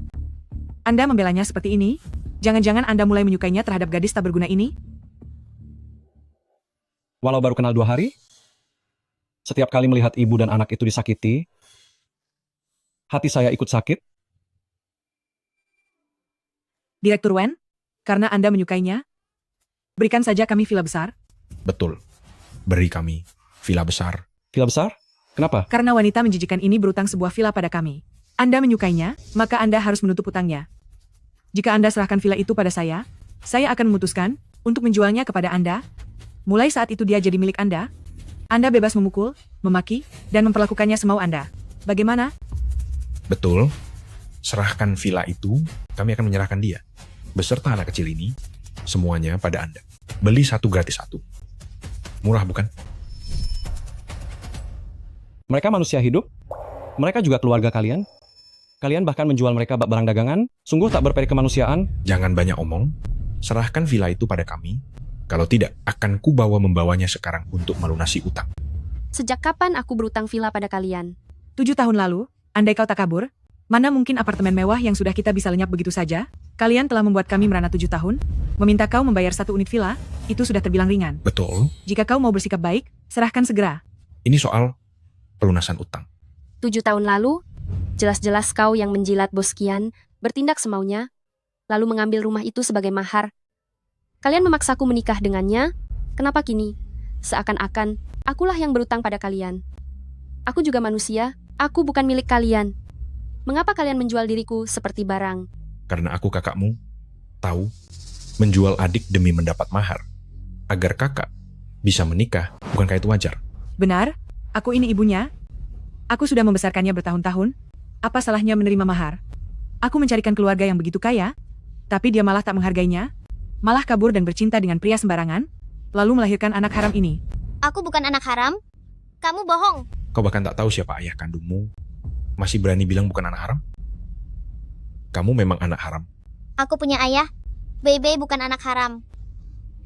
Anda membelanya seperti ini? Jangan-jangan Anda mulai menyukainya terhadap gadis tak berguna ini? Walau baru kenal 2 hari, setiap kali melihat ibu dan anak itu disakiti, hati saya ikut sakit. Direktur Wen, karena Anda menyukainya, berikan saja kami villa besar. Betul. Beri kami villa besar. Villa besar? Kenapa? Karena wanita menjijikan ini berutang sebuah villa pada kami. Anda menyukainya, maka Anda harus menutup utangnya. Jika Anda serahkan villa itu pada saya akan memutuskan untuk menjualnya kepada Anda. Mulai saat itu dia jadi milik Anda. Anda bebas memukul, memaki, dan memperlakukannya semau Anda. Bagaimana? Betul. Serahkan villa itu, kami akan menyerahkan dia. Beserta anak kecil ini, semuanya pada Anda. Beli satu gratis satu. Murah bukan? Mereka manusia hidup. Mereka juga keluarga kalian. Kalian bahkan menjual mereka bak barang dagangan. Sungguh tak berperi kemanusiaan. Jangan banyak omong. Serahkan villa itu pada kami. Kalau tidak, akan kubawa membawanya sekarang untuk melunasi utang. Sejak kapan aku berutang villa pada kalian? 7 tahun lalu, andai kau tak kabur, mana mungkin apartemen mewah yang sudah kita bisa lenyap begitu saja? Kalian telah membuat kami merana 7 tahun. Meminta kau membayar 1 unit villa, itu sudah terbilang ringan. Betul. Jika kau mau bersikap baik, serahkan segera. Ini soal pelunasan utang. 7 tahun lalu, jelas-jelas kau yang menjilat Bos Kian, bertindak semaunya, lalu mengambil rumah itu sebagai mahar. Kalian memaksaku menikah dengannya, kenapa kini? Seakan-akan, akulah yang berutang pada kalian. Aku juga manusia, aku bukan milik kalian. Mengapa kalian menjual diriku seperti barang? Karena aku kakakmu, tahu, menjual adik demi mendapat mahar. Agar kakak bisa menikah, bukankah itu wajar? Benar, aku ini ibunya. Aku sudah membesarkannya bertahun-tahun. Apa salahnya menerima mahar? Aku mencarikan keluarga yang begitu kaya, tapi dia malah tak menghargainya, malah kabur dan bercinta dengan pria sembarangan, lalu melahirkan anak haram ini. Aku bukan anak haram. Kamu bohong. Kau bahkan tak tahu siapa ayah kandungmu. Masih berani bilang bukan anak haram? Kamu memang anak haram. Aku punya ayah. Bebe bukan anak haram.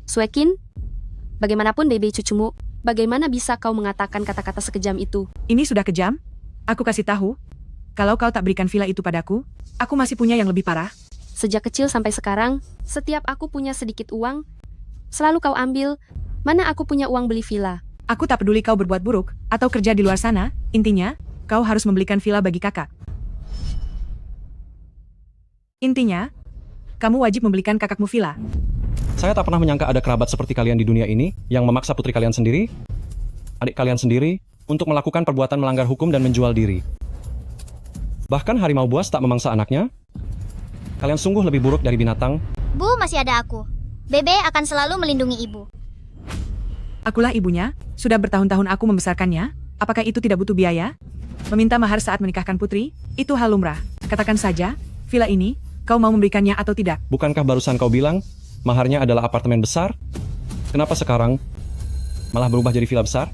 Suekin, bagaimanapun Bebe cucumu, bagaimana bisa kau mengatakan kata-kata sekejam itu? Ini sudah kejam. Aku kasih tahu, kalau kau tak berikan villa itu padaku, aku masih punya yang lebih parah. Sejak kecil sampai sekarang, setiap aku punya sedikit uang, selalu kau ambil. Mana aku punya uang beli villa? Aku tak peduli kau berbuat buruk, atau kerja di luar sana, intinya, kau harus membelikan villa bagi kakak. Intinya, kamu wajib membelikan kakakmu villa. Saya tak pernah menyangka ada kerabat seperti kalian di dunia ini yang memaksa putri kalian sendiri, adik kalian sendiri, untuk melakukan perbuatan melanggar hukum dan menjual diri. Bahkan harimau buas tak memangsa anaknya. Kalian sungguh lebih buruk dari binatang. Bu, masih ada aku. Bebe akan selalu melindungi ibu. Akulah ibunya, sudah bertahun-tahun aku membesarkannya, apakah itu tidak butuh biaya? Meminta mahar saat menikahkan putri, itu hal lumrah. Katakan saja, villa ini, kau mau memberikannya atau tidak? Bukankah barusan kau bilang, maharnya adalah apartemen besar? Kenapa sekarang malah berubah jadi villa besar?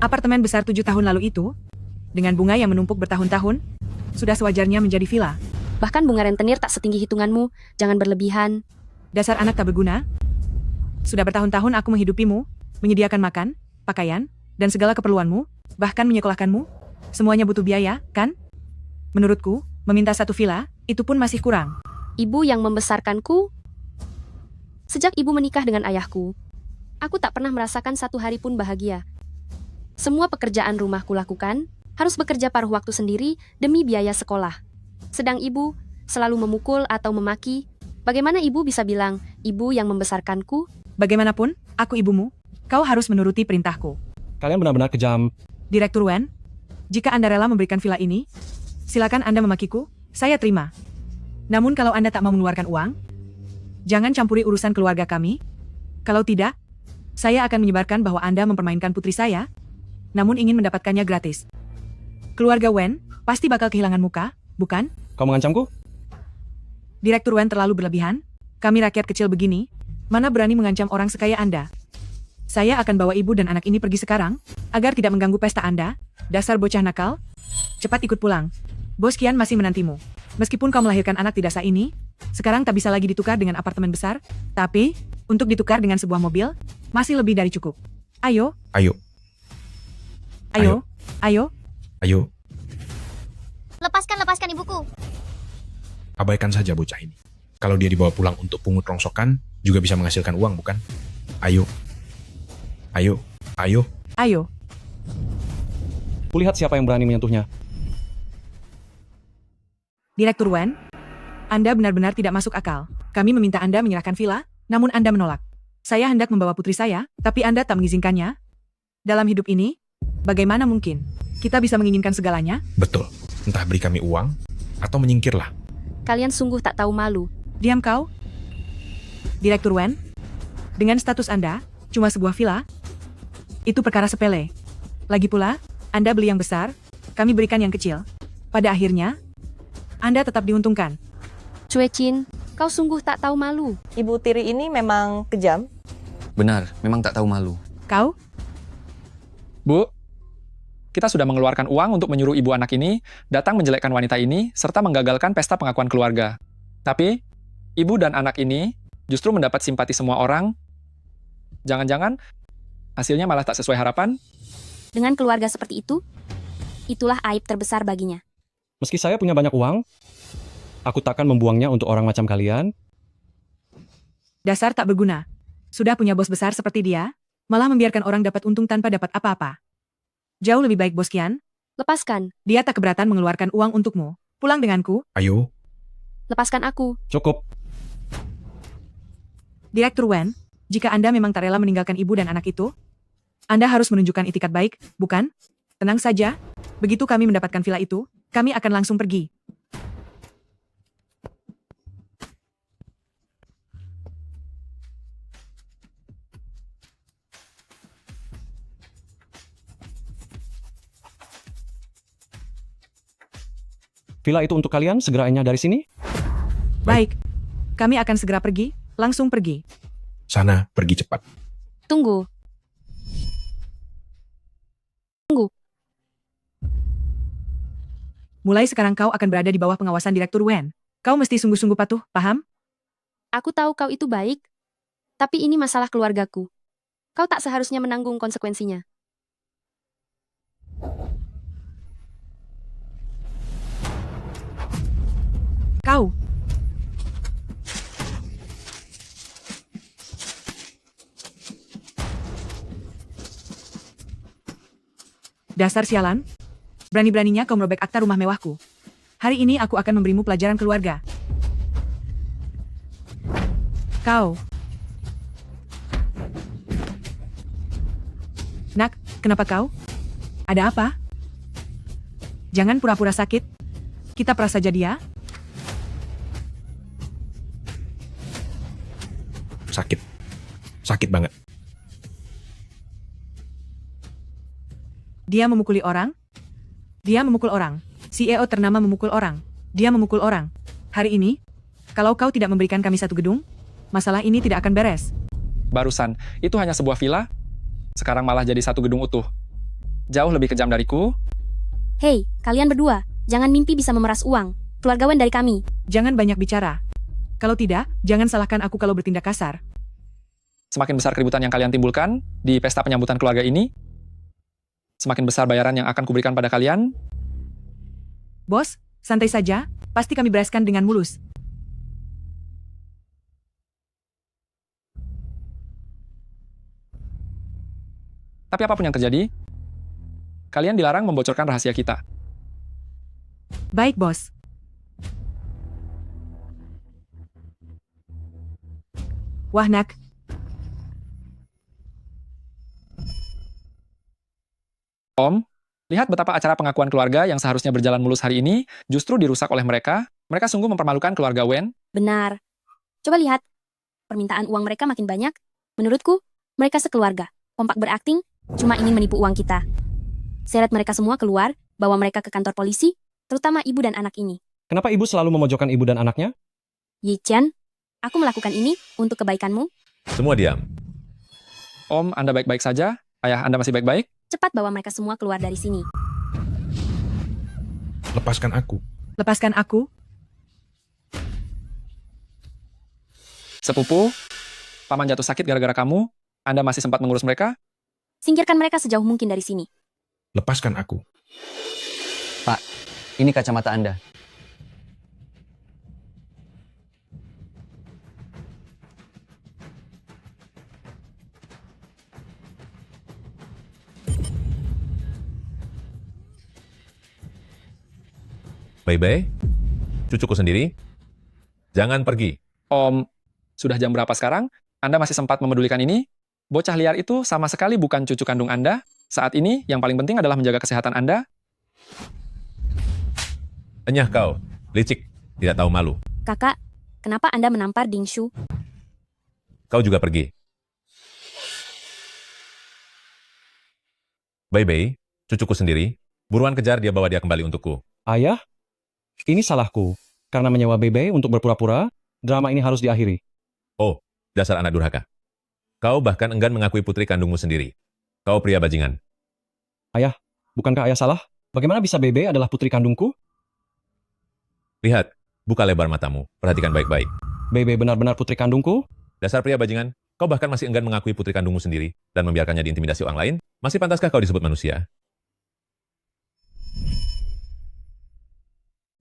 Apartemen besar 7 tahun lalu itu, dengan bunga yang menumpuk bertahun-tahun, sudah sewajarnya menjadi villa. Bahkan bunga rentenir tak setinggi hitunganmu, jangan berlebihan. Dasar anak tak berguna. Sudah bertahun-tahun aku menghidupimu, menyediakan makan, pakaian, dan segala keperluanmu, bahkan menyekolahkanmu. Semuanya butuh biaya, kan? Menurutku, meminta 1 villa, itu pun masih kurang. Ibu yang membesarkanku? Sejak ibu menikah dengan ayahku, aku tak pernah merasakan 1 hari pun bahagia. Semua pekerjaan rumahku lakukan, harus bekerja paruh waktu sendiri demi biaya sekolah. Sedang ibu selalu memukul atau memaki. Bagaimana ibu bisa bilang, ibu yang membesarkanku? Bagaimanapun, aku ibumu. Kau harus menuruti perintahku. Kalian benar-benar kejam. Direktur Wen, jika Anda rela memberikan villa ini, silakan Anda memakiku, saya terima. Namun kalau Anda tak mau mengeluarkan uang, jangan campuri urusan keluarga kami. Kalau tidak, saya akan menyebarkan bahwa Anda mempermainkan putri saya, namun ingin mendapatkannya gratis. Keluarga Wen pasti bakal kehilangan muka, bukan? Kau mengancamku? Direktur Wen terlalu berlebihan. Kami rakyat kecil begini, mana berani mengancam orang sekaya Anda. Saya akan bawa ibu dan anak ini pergi sekarang, agar tidak mengganggu pesta Anda. Dasar bocah nakal. Cepat ikut pulang. Bos Kian masih menantimu. Meskipun kau melahirkan anak di desa ini, sekarang tak bisa lagi ditukar dengan apartemen besar, tapi, untuk ditukar dengan sebuah mobil, masih lebih dari cukup. Ayo. Ayo. Ayo. Ayo. Ayo. Lepaskan ibuku. Abaikan saja bocah ini. Kalau dia dibawa pulang untuk pungut rongsokan, juga bisa menghasilkan uang, bukan? Ayo. Ayo. Ayo. Ayo. Kulihat siapa yang berani menyentuhnya. Direktur Wen, Anda benar-benar tidak masuk akal. Kami meminta Anda menyerahkan villa, namun Anda menolak. Saya hendak membawa putri saya, tapi Anda tak mengizinkannya. Dalam hidup ini, bagaimana mungkin kita bisa menginginkan segalanya? Betul. Entah beri kami uang, atau menyingkirlah. Kalian sungguh tak tahu malu. Diam kau. Direktur Wen, dengan status Anda, cuma sebuah villa, Itu perkara sepele. Lagi pula, Anda beli yang besar, kami berikan yang kecil. Pada akhirnya, Anda tetap diuntungkan. Cue Chin, kau sungguh tak tahu malu. Ibu tiri ini memang kejam. Benar, memang tak tahu malu. Kau? Bu, kita sudah mengeluarkan uang untuk menyuruh ibu anak ini datang menjelekkan wanita ini serta menggagalkan pesta pengakuan keluarga. Tapi, ibu dan anak ini justru mendapat simpati semua orang. Jangan-jangan hasilnya malah tak sesuai harapan. Dengan keluarga seperti itu, itulah aib terbesar baginya. Meski saya punya banyak uang, aku takkan membuangnya untuk orang macam kalian. Dasar tak berguna. Sudah punya bos besar seperti dia, malah membiarkan orang dapat untung tanpa dapat apa-apa. Jauh lebih baik Bos Kian. Lepaskan. Dia tak keberatan mengeluarkan uang untukmu. Pulang denganku. Ayo. Lepaskan aku. Cukup. Direktur Wen, jika Anda memang tak rela meninggalkan ibu dan anak itu, Anda harus menunjukkan itikat baik, bukan? Tenang saja, begitu kami mendapatkan villa itu, kami akan langsung pergi. Villa itu untuk kalian, segera enyah dari sini. Baik, kami akan segera pergi, langsung pergi. Sana, pergi cepat. Tunggu. Mulai sekarang kau akan berada di bawah pengawasan Direktur Wen. Kau mesti sungguh-sungguh patuh, paham? Aku tahu kau itu baik, tapi ini masalah keluargaku. Kau tak seharusnya menanggung konsekuensinya. Kau. Dasar sialan. Berani-beraninya kau merobek akta rumah mewahku. Hari ini aku akan memberimu pelajaran keluarga. Kau. Nak, kenapa kau? Ada apa? Jangan pura-pura sakit. Kita peras saja dia. Sakit. Sakit banget. Dia memukuli orang. Dia memukul orang. CEO ternama memukul orang. Dia memukul orang. Hari ini, kalau kau tidak memberikan kami satu gedung, masalah ini tidak akan beres. Barusan, itu hanya sebuah villa. Sekarang malah jadi satu gedung utuh. Jauh lebih kejam dariku. Hei, kalian berdua, jangan mimpi bisa memeras uang. Keluarga Wen dari kami. Jangan banyak bicara. Kalau tidak, jangan salahkan aku kalau bertindak kasar. Semakin besar keributan yang kalian timbulkan di pesta penyambutan keluarga ini, semakin besar bayaran yang akan kuberikan pada kalian. Bos, santai saja, pasti kami bereskan dengan mulus. Tapi apapun yang terjadi, kalian dilarang membocorkan rahasia kita. Baik, Bos. Wah, Nak. Om, lihat betapa acara pengakuan keluarga yang seharusnya berjalan mulus hari ini justru dirusak oleh mereka. Mereka sungguh mempermalukan keluarga Wen. Benar. Coba lihat. Permintaan uang mereka makin banyak. Menurutku, mereka sekeluarga. Kompak berakting, cuma ingin menipu uang kita. Seret mereka semua keluar, bawa mereka ke kantor polisi, terutama ibu dan anak ini. Kenapa ibu selalu memojokkan ibu dan anaknya? Yi Chen, aku melakukan ini untuk kebaikanmu. Semua diam. Om, Anda baik-baik saja? Ayah Anda masih baik-baik? Cepat bawa mereka semua keluar dari sini. Lepaskan aku. Lepaskan aku. Sepupu, paman jatuh sakit gara-gara kamu. Anda masih sempat mengurus mereka? Singkirkan mereka sejauh mungkin dari sini. Lepaskan aku. Pak, ini kacamata Anda. Bye-bye. Cucuku sendiri. Jangan pergi. Om, sudah jam berapa sekarang? Anda masih sempat memedulikan ini? Bocah liar itu sama sekali bukan cucu kandung Anda. Saat ini, yang paling penting adalah menjaga kesehatan Anda. Enyah kau. Licik. Tidak tahu malu. Kakak, kenapa Anda menampar Ding Shu? Kau juga pergi. Bebe, cucuku sendiri. Buruan kejar dia, bawa dia kembali untukku. Ayah, ini salahku. Karena menyewa Bebe untuk berpura-pura, drama ini harus diakhiri. Oh, dasar anak durhaka. Kau bahkan enggan mengakui putri kandungmu sendiri. Kau pria bajingan. Ayah, bukankah ayah salah? Bagaimana bisa Bebe adalah putri kandungku? Lihat, buka lebar matamu. Perhatikan baik-baik. Bebe benar-benar putri kandungku? Dasar pria bajingan, kau bahkan masih enggan mengakui putri kandungmu sendiri dan membiarkannya diintimidasi orang lain? Masih pantaskah kau disebut manusia?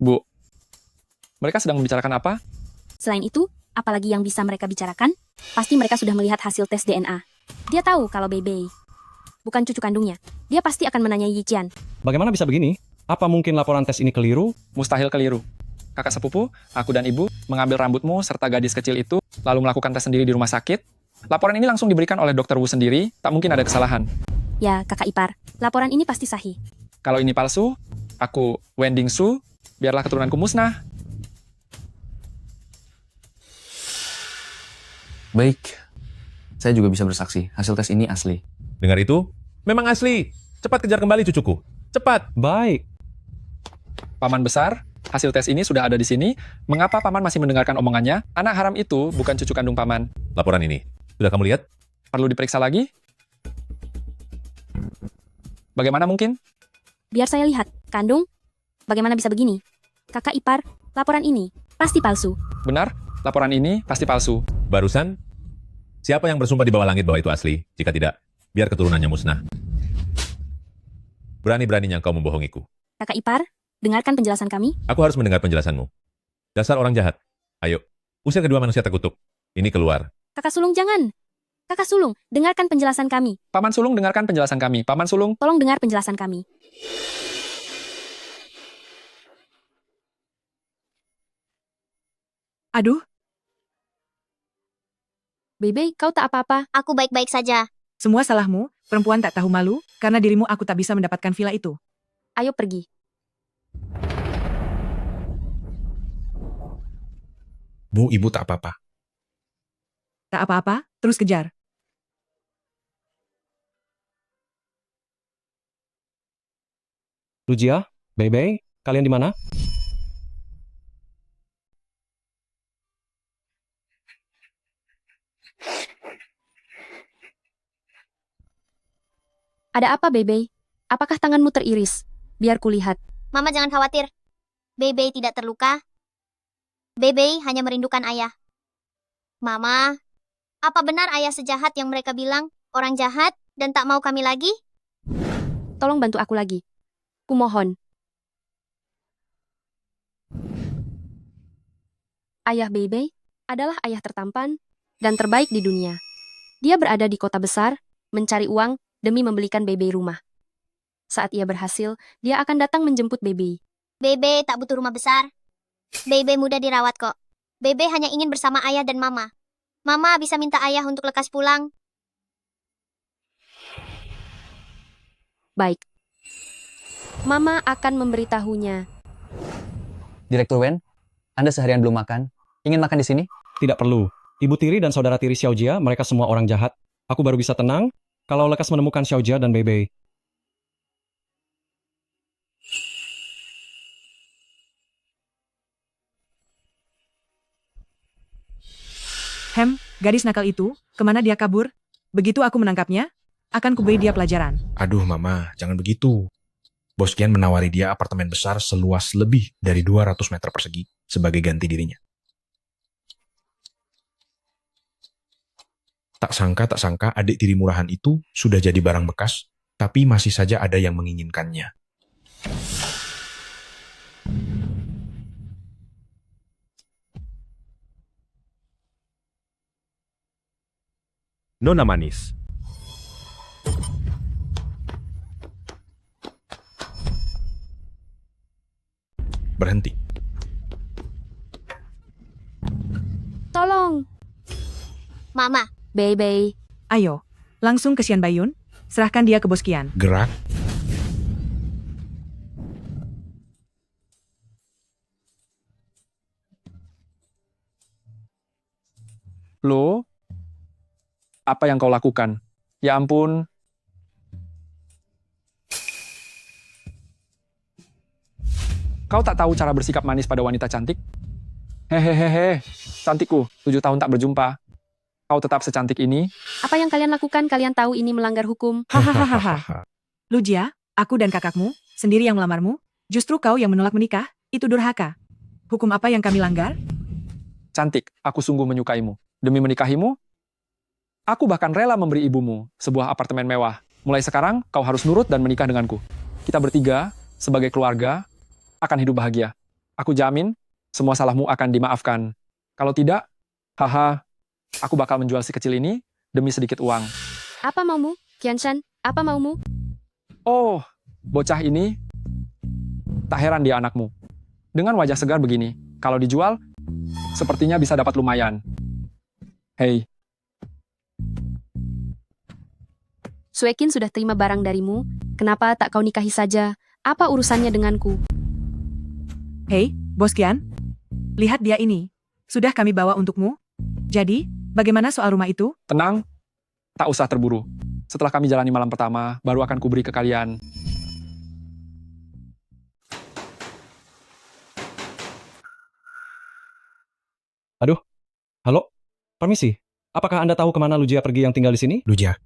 Bu, mereka sedang membicarakan apa? Selain itu, apalagi yang bisa mereka bicarakan? Pasti mereka sudah melihat hasil tes DNA. Dia tahu kalau Bebe bukan cucu kandungnya. Dia pasti akan menanyai Yiqian. Bagaimana bisa begini? Apa mungkin laporan tes ini keliru? Mustahil keliru. Kakak sepupu, aku dan ibu mengambil rambutmu serta gadis kecil itu, lalu melakukan tes sendiri di rumah sakit. Laporan ini langsung diberikan oleh Dr. Wu sendiri, tak mungkin ada kesalahan. Ya, kakak ipar, laporan ini pasti sahih. Kalau ini palsu, aku Wending Su, biarlah keturunanku musnah. Baik, saya juga bisa bersaksi. Hasil tes ini asli. Dengar itu? Memang asli. Cepat kejar kembali cucuku. Cepat. Baik. Paman besar, hasil tes ini sudah ada di sini. Mengapa paman masih mendengarkan omongannya? Anak haram itu bukan cucu kandung paman. Laporan ini, sudah kamu lihat? Perlu diperiksa lagi? Bagaimana mungkin? Biar saya lihat, kandung. Bagaimana bisa begini? Kakak ipar, laporan ini pasti palsu. Benar, laporan ini pasti palsu. Barusan, siapa yang bersumpah di bawah langit bahwa itu asli? Jika tidak, biar keturunannya musnah. Berani-beraninya kau membohongiku. Kakak ipar, dengarkan penjelasan kami. Aku harus mendengar penjelasanmu. Dasar orang jahat. Ayo, usir kedua manusia terkutuk. Ini keluar. Kakak sulung jangan. Kakak sulung, dengarkan penjelasan kami. Paman sulung, dengarkan penjelasan kami. Paman sulung, tolong dengar penjelasan kami. Aduh, Bebe, kau tak apa-apa. Aku baik-baik saja. semua salahmu, perempuan tak tahu malu, karena dirimu aku tak bisa mendapatkan villa itu. Ayo pergi. Bu, ibu tak apa-apa. Tak apa-apa, terus kejar. Lujia, Bebe, kalian di mana? Ada apa, Bebe? Apakah tanganmu teriris? Biar kulihat. Mama jangan khawatir. Bebe tidak terluka. Bebe hanya merindukan ayah. Mama, apa benar ayah sejahat yang mereka bilang? Orang jahat dan tak mau kami lagi? Tolong bantu aku lagi. Kumohon. Ayah Bebe adalah ayah tertampan dan terbaik di dunia. Dia berada di kota besar, mencari uang demi membelikan Bebe rumah. Saat ia berhasil, dia akan datang menjemput Bebe. Bebe tak butuh rumah besar. Bebe mudah dirawat kok. Bebe hanya ingin bersama ayah dan mama. Mama bisa minta ayah untuk lekas pulang. Baik. Mama akan memberitahunya. Direktur Wen, Anda seharian belum makan. Ingin makan di sini? Tidak perlu. Ibu tiri dan saudara tiri Xiaojia, mereka semua orang jahat. Aku baru bisa tenang kalau lekas menemukan Xiaojia dan Bebe. Gadis nakal itu, kemana dia kabur? Begitu aku menangkapnya, akan kuberi dia pelajaran. Aduh, Mama, jangan begitu. Bos Kian menawari dia apartemen besar seluas lebih dari 200 meter persegi sebagai ganti dirinya. Tak sangka adik tiri murahan itu sudah jadi barang bekas, tapi masih saja ada yang menginginkannya. Nona manis. Berhenti. Tolong. Mama. Bebe. Ayo, langsung ke Xian Baiyun, serahkan dia ke Bos Kian. Gerak. Lo, apa yang kau lakukan? Ya ampun. Kau tak tahu cara bersikap manis pada wanita cantik? Hehehehe, cantikku, 7 tahun tak berjumpa. Kau tetap secantik ini? Apa yang kalian lakukan? Kalian tahu ini melanggar hukum. Hahaha. Lugia, aku dan kakakmu, sendiri yang melamarmu. Justru kau yang menolak menikah, itu durhaka. Hukum apa yang kami langgar? Cantik, aku sungguh menyukaimu. Demi menikahimu, aku bahkan rela memberi ibumu sebuah apartemen mewah. Mulai sekarang, kau harus nurut dan menikah denganku. Kita bertiga, sebagai keluarga, akan hidup bahagia. Aku jamin, semua salahmu akan dimaafkan. Kalau tidak, haha, aku bakal menjual si kecil ini demi sedikit uang. Apa maumu, Qianshan? Apa maumu? Oh, bocah ini, tak heran dia anakmu. Dengan wajah segar begini, kalau dijual, sepertinya bisa dapat lumayan. Hei, Suekin sudah terima barang darimu, kenapa tak kau nikahi saja? Apa urusannya denganku? Hei, Bos Kian. Lihat dia ini. Sudah kami bawa untukmu. Jadi, bagaimana soal rumah itu? tenang, tak usah terburu. Setelah kami jalani malam pertama, baru akan kuberi ke kalian. Aduh, halo, permisi. Apakah Anda tahu kemana Lugia pergi yang tinggal di sini? Lugia,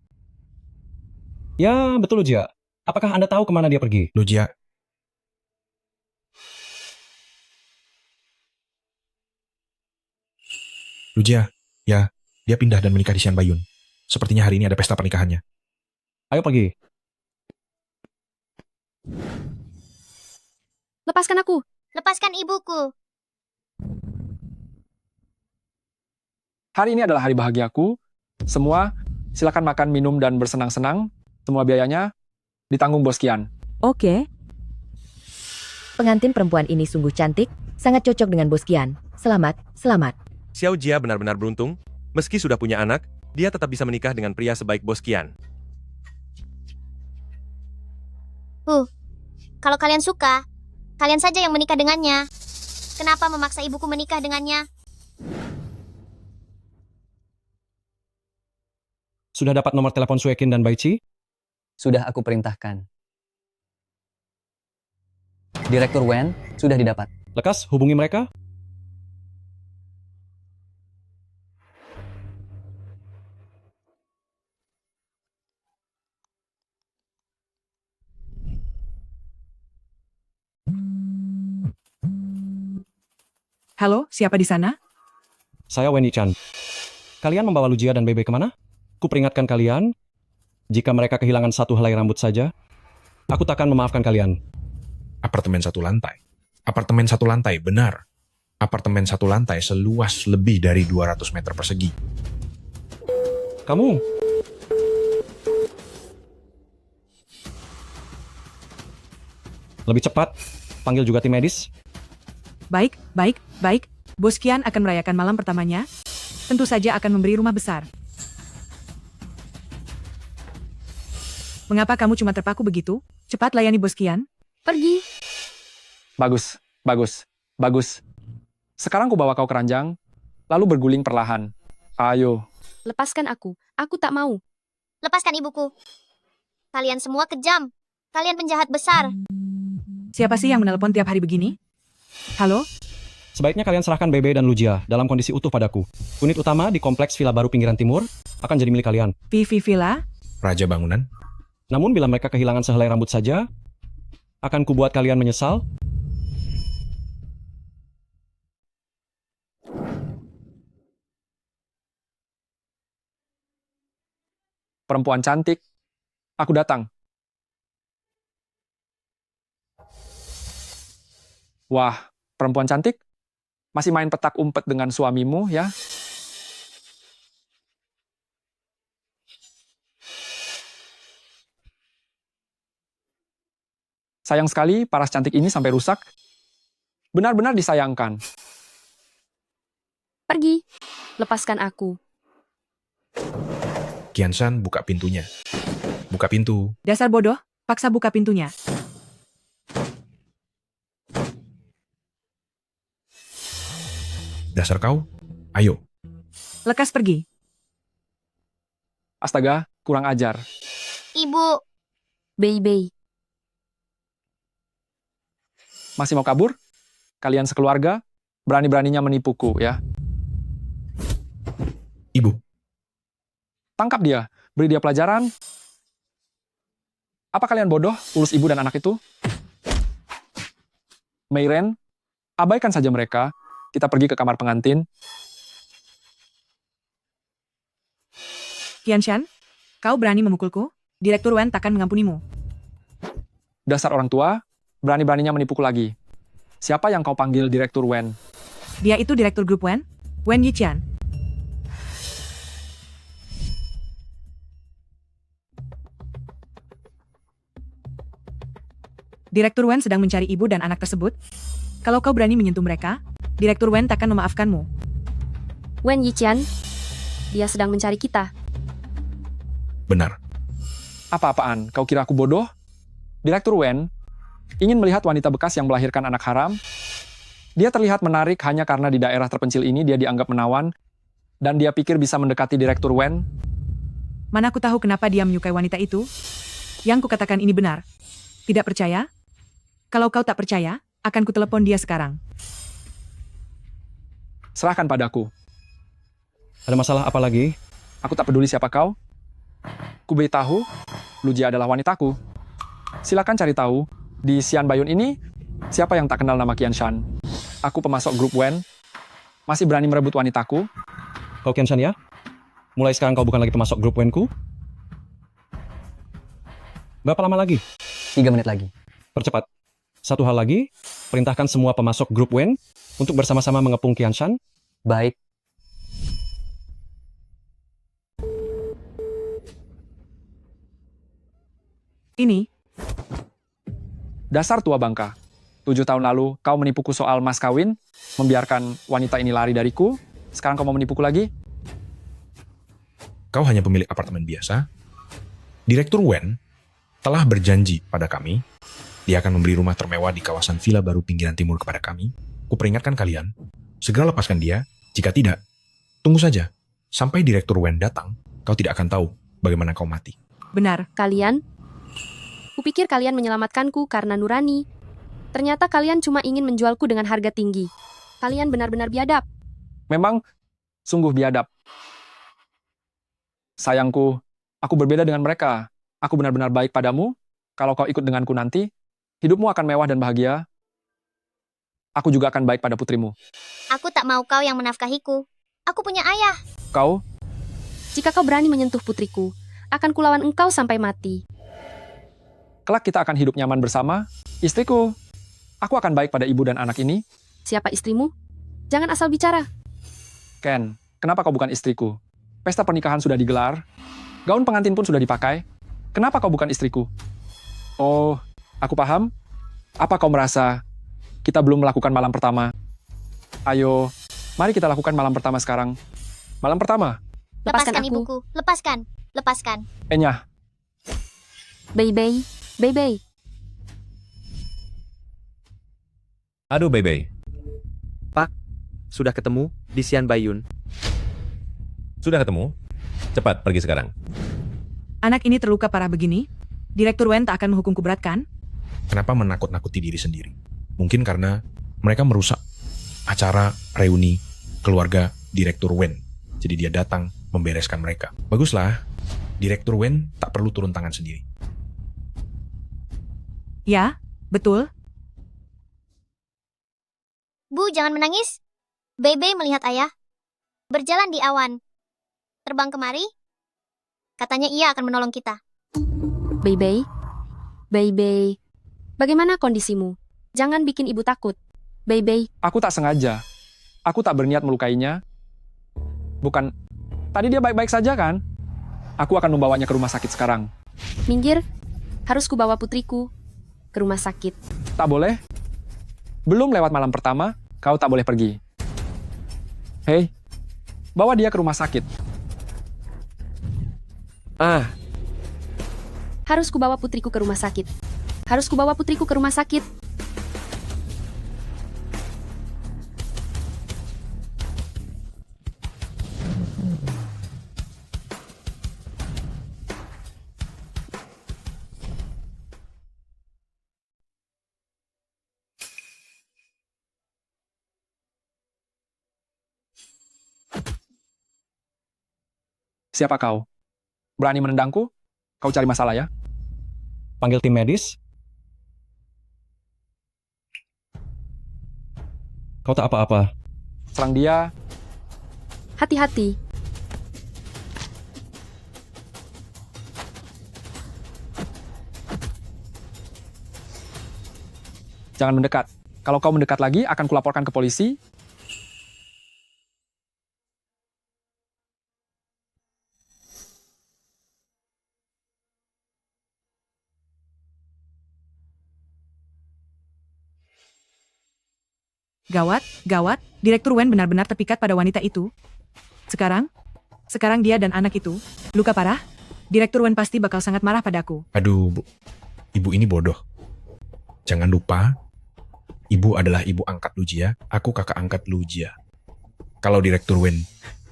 Ya, betul Lugia. Apakah Anda tahu kemana dia pergi? Lugia. Lugia, ya, dia pindah dan menikah di Sian Bayun. Sepertinya hari ini ada pesta pernikahannya. Ayo pergi. Lepaskan aku. Lepaskan ibuku. Hari ini adalah hari bahagiaku. Semua, silakan makan, minum, dan bersenang-senang. Semua biayanya ditanggung Bos Kian. Oke. Pengantin perempuan ini sungguh cantik, sangat cocok dengan Bos Kian. Selamat, selamat. Xiao Jia benar-benar beruntung. Meski sudah punya anak, dia tetap bisa menikah dengan pria sebaik Bos Kian. Kalau kalian suka, kalian saja yang menikah dengannya. Kenapa memaksa ibuku menikah dengannya? Sudah dapat nomor telepon Suekin dan Baichi? Sudah aku perintahkan. Direktur Wen sudah didapat. Lekas hubungi mereka. Halo, siapa di sana? Saya Wendy Chan. Kalian membawa Lugia dan Bebe kemana? Kuperingatkan kalian, jika mereka kehilangan satu helai rambut saja, aku takkan memaafkan kalian. Apartemen satu lantai. Apartemen satu lantai, benar. Apartemen satu lantai seluas lebih dari 200 meter persegi. Kamu? Lebih cepat, panggil juga tim medis. Baik, baik, baik. Bos Kian akan merayakan malam pertamanya. Tentu saja akan memberi rumah besar. Mengapa kamu cuma terpaku begitu? Cepat layani Bos Kian. Pergi. Bagus, bagus, bagus. Sekarang ku bawa kau ke ranjang, lalu berguling perlahan. Ayo. Lepaskan aku. Aku tak mau. Lepaskan ibuku. Kalian semua kejam. Kalian penjahat besar. Siapa sih yang menelpon tiap hari begini? Halo? Sebaiknya kalian serahkan Bebe dan Lugia dalam kondisi utuh padaku. Unit utama di kompleks Villa Baru Pinggiran Timur akan jadi milik kalian. PV Villa? Raja bangunan? Namun bila mereka kehilangan sehelai rambut saja, akan kubuat kalian menyesal. Perempuan cantik, aku datang. Wah, perempuan cantik? Masih main petak umpet dengan suamimu, ya? Sayang sekali paras cantik ini sampai rusak. Benar-benar disayangkan. Pergi. Lepaskan aku. Qianshan buka pintunya. Buka pintu. Dasar bodoh, paksa buka pintunya. Dasar kau? Ayo. Lekas pergi. Astaga, kurang ajar. Ibu. Baby. Masih mau kabur? Kalian sekeluarga berani-beraninya menipuku, ya. Ibu, Tangkap dia, beri dia pelajaran. Apa kalian bodoh, urus ibu dan anak itu? Mayren, abaikan saja mereka. Kita pergi ke kamar pengantin. Qianshan, kau berani memukulku? Direktur Wen takkan mengampunimu. Dasar orang tua, berani-beraninya menipuku lagi. Siapa yang kau panggil Direktur Wen? Dia itu direktur grup Wen, Wen Yiqian. Direktur Wen sedang mencari ibu dan anak tersebut. Kalau kau berani menyentuh mereka, Direktur Wen takkan memaafkanmu. Wen Yiqian, dia sedang mencari kita. benar. Apa-apaan? Kau kira aku bodoh? Direktur Wen ingin melihat wanita bekas yang melahirkan anak haram. Dia terlihat menarik hanya karena di daerah terpencil ini dia dianggap menawan, dan dia pikir bisa mendekati Direktur Wen. Mana aku tahu kenapa dia menyukai wanita itu? Yang kukatakan ini benar. Tidak percaya? Kalau kau tak percaya, akan kutelepon dia sekarang. Serahkan padaku. Ada masalah apa lagi? Aku tak peduli siapa kau. Kubei tahu, Lujia adalah wanitaku. Silakan cari tahu, di Xian Bayun ini, siapa yang tak kenal nama Qianshan? Aku pemasok grup Wen. Masih berani merebut wanitaku? Kau Qianshan ya? Mulai sekarang kau bukan lagi pemasok grup Wenku? Berapa lama lagi? 3 menit lagi. Percepat. Satu hal lagi, perintahkan semua pemasok grup Wen untuk bersama-sama mengepung Qianshan. Baik. Ini, Dasar tua bangka. 7 tahun lalu, kau menipuku soal mas kawin, membiarkan wanita ini lari dariku, sekarang kau mau menipuku lagi? Kau hanya pemilik apartemen biasa. Direktur Wen telah berjanji pada kami, dia akan memberi rumah termewah di kawasan villa baru pinggiran timur kepada kami. Kuperingatkan kalian, segera lepaskan dia. Jika tidak, tunggu saja. Sampai Direktur Wen datang, kau tidak akan tahu bagaimana kau mati. benar. Kalian? Kupikir kalian menyelamatkanku karena nurani. Ternyata kalian cuma ingin menjualku dengan harga tinggi. Kalian benar-benar biadab. Memang, sungguh biadab. Sayangku, aku berbeda dengan mereka. Aku benar-benar baik padamu. Kalau kau ikut denganku nanti, hidupmu akan mewah dan bahagia. Aku juga akan baik pada putrimu. Aku tak mau kau yang menafkahiku. Aku punya ayah. Kau, Jika kau berani menyentuh putriku, akan kulawan engkau sampai mati. kelak kita akan hidup nyaman bersama. Istriku, aku akan baik pada ibu dan anak ini. Siapa istrimu? Jangan asal bicara. Ken, kenapa kau bukan istriku? Pesta pernikahan sudah digelar. Gaun pengantin pun sudah dipakai. Kenapa kau bukan istriku? Oh, aku paham. Apa kau merasa kita belum melakukan malam pertama? Ayo, mari kita lakukan malam pertama sekarang. Malam pertama. Lepaskan aku. Ibuku. Lepaskan. Lepaskan. Enya, Bebe, Bebe. Aduh, Bebe. Sudah ketemu di Xian Bayun. Sudah ketemu? Cepat, pergi sekarang. Anak ini terluka parah begini, Direktur Wen tak akan menghukumku berat kan? Kenapa menakut-nakuti diri sendiri? Mungkin karena mereka merusak acara reuni keluarga Direktur Wen. Jadi dia datang membereskan mereka. Baguslah, Direktur Wen tak perlu turun tangan sendiri. Ya, betul. Bu, jangan menangis. Bebe melihat ayah. Berjalan di awan. Terbang kemari. Katanya ia akan menolong kita. Bebe, Bebe. Bagaimana kondisimu? Jangan bikin ibu takut. Bebe, aku tak sengaja. Aku tak berniat melukainya. Bukan, tadi dia baik-baik saja kan? Aku akan membawanya ke rumah sakit sekarang. minggir. Harus kubawa putriku ke rumah sakit. Tak boleh? Belum lewat malam pertama, kau tak boleh pergi. Hei, bawa dia ke rumah sakit. Harus kubawa putriku ke rumah sakit. Harus kubawa putriku ke rumah sakit. Siapa kau? Berani menendangku? Kau cari masalah ya? Panggil tim medis. Kau tak apa-apa. Serang dia. Hati-hati. Jangan mendekat. Kalau kau mendekat lagi, akan kulaporkan ke polisi. Gawat, gawat, Direktur Wen benar-benar terpikat pada wanita itu. Sekarang dia dan anak itu luka parah. Direktur Wen pasti bakal sangat marah padaku. Aduh, Bu. Ibu ini bodoh. Jangan lupa, Ibu adalah ibu angkat Lujia, aku kakak angkat Lujia. Kalau Direktur Wen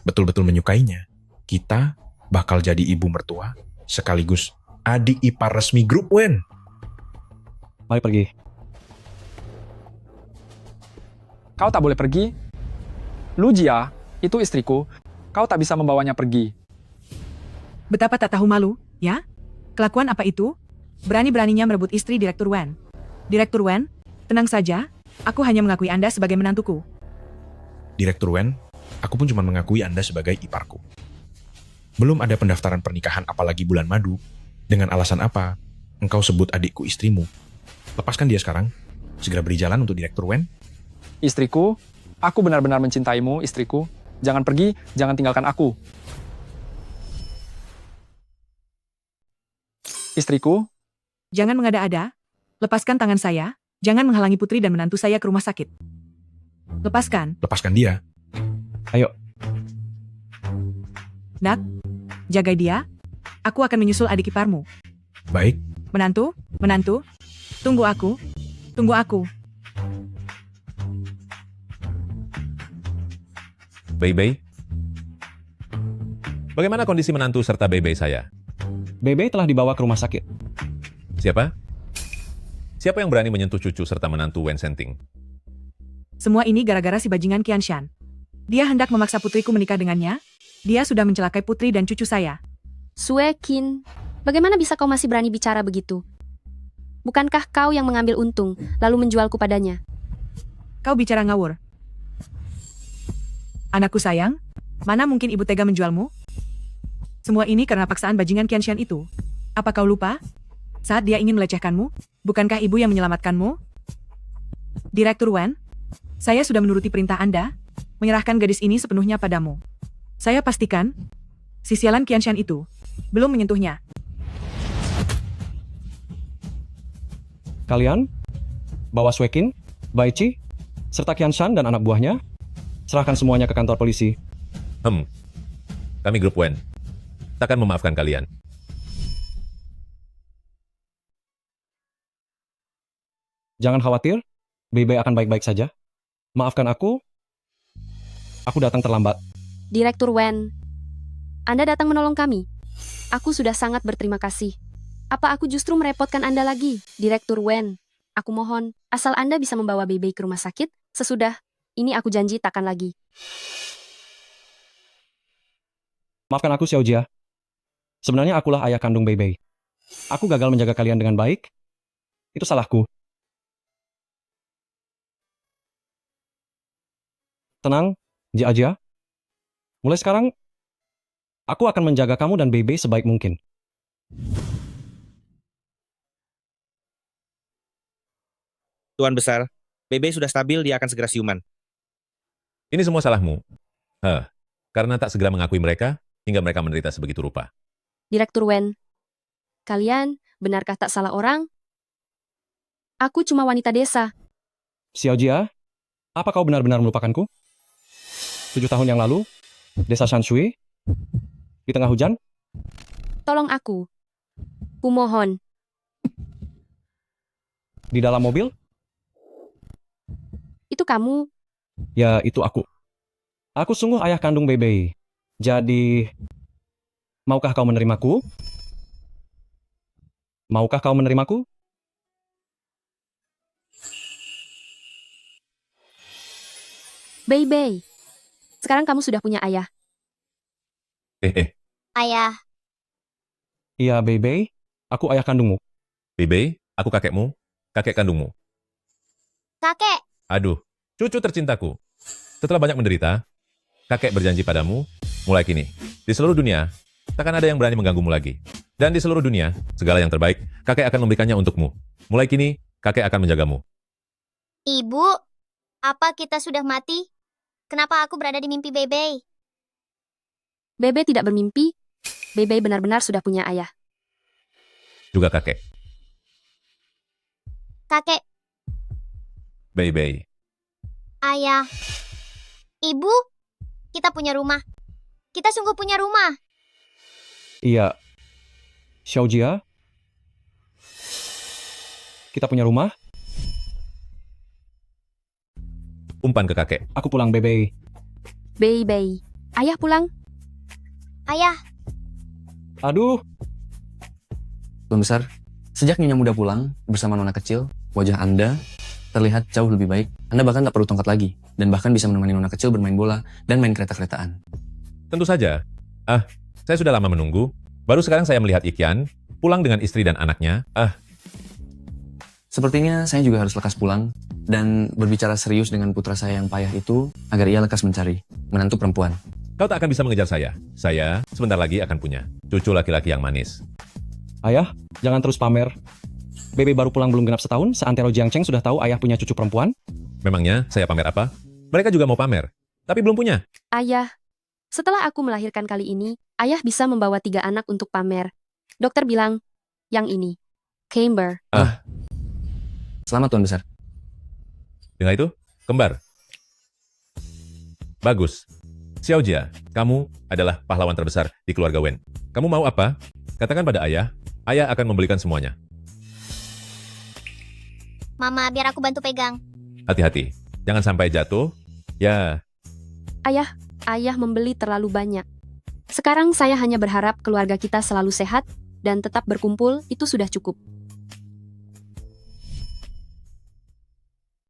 betul-betul menyukainya, kita bakal jadi ibu mertua sekaligus adik ipar resmi grup Wen. Mari pergi. Kau tak boleh pergi. Lujia, itu istriku. Kau tak bisa membawanya pergi. Betapa tak tahu malu, ya? Kelakuan apa itu? Berani-beraninya merebut istri Direktur Wen. Direktur Wen, tenang saja. Aku hanya mengakui Anda sebagai menantuku. Direktur Wen, aku pun cuma mengakui Anda sebagai iparku. Belum ada pendaftaran pernikahan apalagi bulan madu. Dengan alasan apa engkau sebut adikku istrimu? Lepaskan dia sekarang. Segera beri jalan untuk Direktur Wen. Istriku, aku benar-benar mencintaimu, istriku. Jangan pergi, jangan tinggalkan aku. Istriku, Jangan mengada-ada. Lepaskan tangan saya. Jangan menghalangi putri dan menantu saya ke rumah sakit. Lepaskan. Lepaskan dia. Ayo. Nak, jaga dia. Aku akan menyusul adik iparmu. Baik. Menantu, tunggu aku. Bei-bei. Bagaimana kondisi menantu serta Bei-bei saya? Bei-bei telah dibawa ke rumah sakit. Siapa? Siapa yang berani menyentuh cucu serta menantu Wen Senting? Semua ini gara-gara si bajingan Qianshan. Dia hendak memaksa putriku menikah dengannya. Dia sudah mencelakai putri dan cucu saya. Sue Qin, bagaimana bisa kau masih berani bicara begitu? Bukankah kau yang mengambil untung, lalu menjualku padanya? Kau bicara ngawur. Anakku sayang, mana mungkin ibu tega menjualmu? Semua ini karena paksaan bajingan Qianshan itu. Apa kau lupa? Saat dia ingin melecehkanmu, bukankah ibu yang menyelamatkanmu? Direktur Wen, saya sudah menuruti perintah Anda, menyerahkan gadis ini sepenuhnya padamu. Saya pastikan, si sialan Qianshan itu belum menyentuhnya. Kalian, bawa Sue Qin, Bai Qi, serta Qianshan dan anak buahnya, serahkan semuanya ke kantor polisi. Kami grup Wen. Takkan memaafkan kalian. Jangan khawatir, Bei-bei akan baik-baik saja. Maafkan aku datang terlambat. Direktur Wen, Anda datang menolong kami. Aku sudah sangat berterima kasih. Apa aku justru merepotkan Anda lagi, Direktur Wen? Aku mohon, asal Anda bisa membawa Bei-bei ke rumah sakit, sesudah ini aku janji takkan lagi. Maafkan aku, Xiao Jia. Sebenarnya akulah ayah kandung Bei-bei. Aku gagal menjaga kalian dengan baik. Itu salahku. Tenang, Jia Jia. Mulai sekarang, aku akan menjaga kamu dan Bei-bei sebaik mungkin. Tuan Besar, Bei-bei sudah stabil, dia akan segera siuman. Ini semua salahmu. Karena tak segera mengakui mereka, hingga mereka menderita sebegitu rupa. Direktur Wen, kalian benarkah tak salah orang? Aku cuma wanita desa. Xiao Jia, apa kau benar-benar melupakanku? 7 tahun yang lalu, desa Shanshui, di tengah hujan? Tolong aku. Kumohon. Di dalam mobil? Itu kamu. Ya, itu aku. Aku sungguh ayah kandung Bei-bei. Jadi, maukah kau menerimaku? Maukah kau menerimaku? Bei-bei. Sekarang kamu sudah punya ayah. Ayah, Iya, Bebe, aku ayah kandungmu. Bebe, aku kakekmu, kakek kandungmu. kakek, Aduh, cucu tercintaku. Setelah banyak menderita, kakek berjanji padamu, mulai kini, di seluruh dunia, takkan ada yang berani mengganggumu lagi. Dan di seluruh dunia, segala yang terbaik, kakek akan memberikannya untukmu. Mulai kini, kakek akan menjagamu. ibu, apa kita sudah mati? Kenapa aku berada di mimpi Bebe? Bebe tidak bermimpi. Bebe benar-benar sudah punya ayah. Juga kakek. Kakek, Bebe. ayah, ibu, kita punya rumah. Kita sungguh punya rumah. Iya. Xiaojia, kita punya rumah. Umpan ke kakek. Aku pulang, Bebe. Bebe, ayah pulang. Ayah, Aduh, Tuan Besar, sejak Nyonya Muda pulang bersama Nona kecil, wajah Anda terlihat jauh lebih baik. Anda bahkan tak perlu tongkat lagi, dan bahkan bisa menemani Nona kecil bermain bola dan main kereta-keretaan. Tentu saja. Saya sudah lama menunggu. Baru sekarang saya melihat Ikian pulang dengan istri dan anaknya. Sepertinya saya juga harus lekas pulang dan berbicara serius dengan putra saya yang payah itu agar ia lekas mencari menantu perempuan. Kau tak akan bisa mengejar saya. Saya sebentar lagi akan punya cucu laki-laki yang manis. ayah, jangan terus pamer. Bebe baru pulang belum genap setahun, seantero Jiangcheng sudah tahu ayah punya cucu perempuan. Memangnya saya pamer apa? Mereka juga mau pamer, tapi belum punya. Ayah, setelah aku melahirkan kali ini, ayah bisa membawa 3 anak untuk pamer. Dokter bilang, yang ini, Camber. Selamat Tuan Besar. Dengar itu? Kembar. Bagus. Xiaojia, kamu adalah pahlawan terbesar di keluarga Wen. Kamu mau apa? Katakan pada ayah, ayah akan membelikan semuanya. Mama, biar aku bantu pegang. Hati-hati, jangan sampai jatuh. Ya, Ayah membeli terlalu banyak. Sekarang saya hanya berharap keluarga kita selalu sehat dan tetap berkumpul, itu sudah cukup.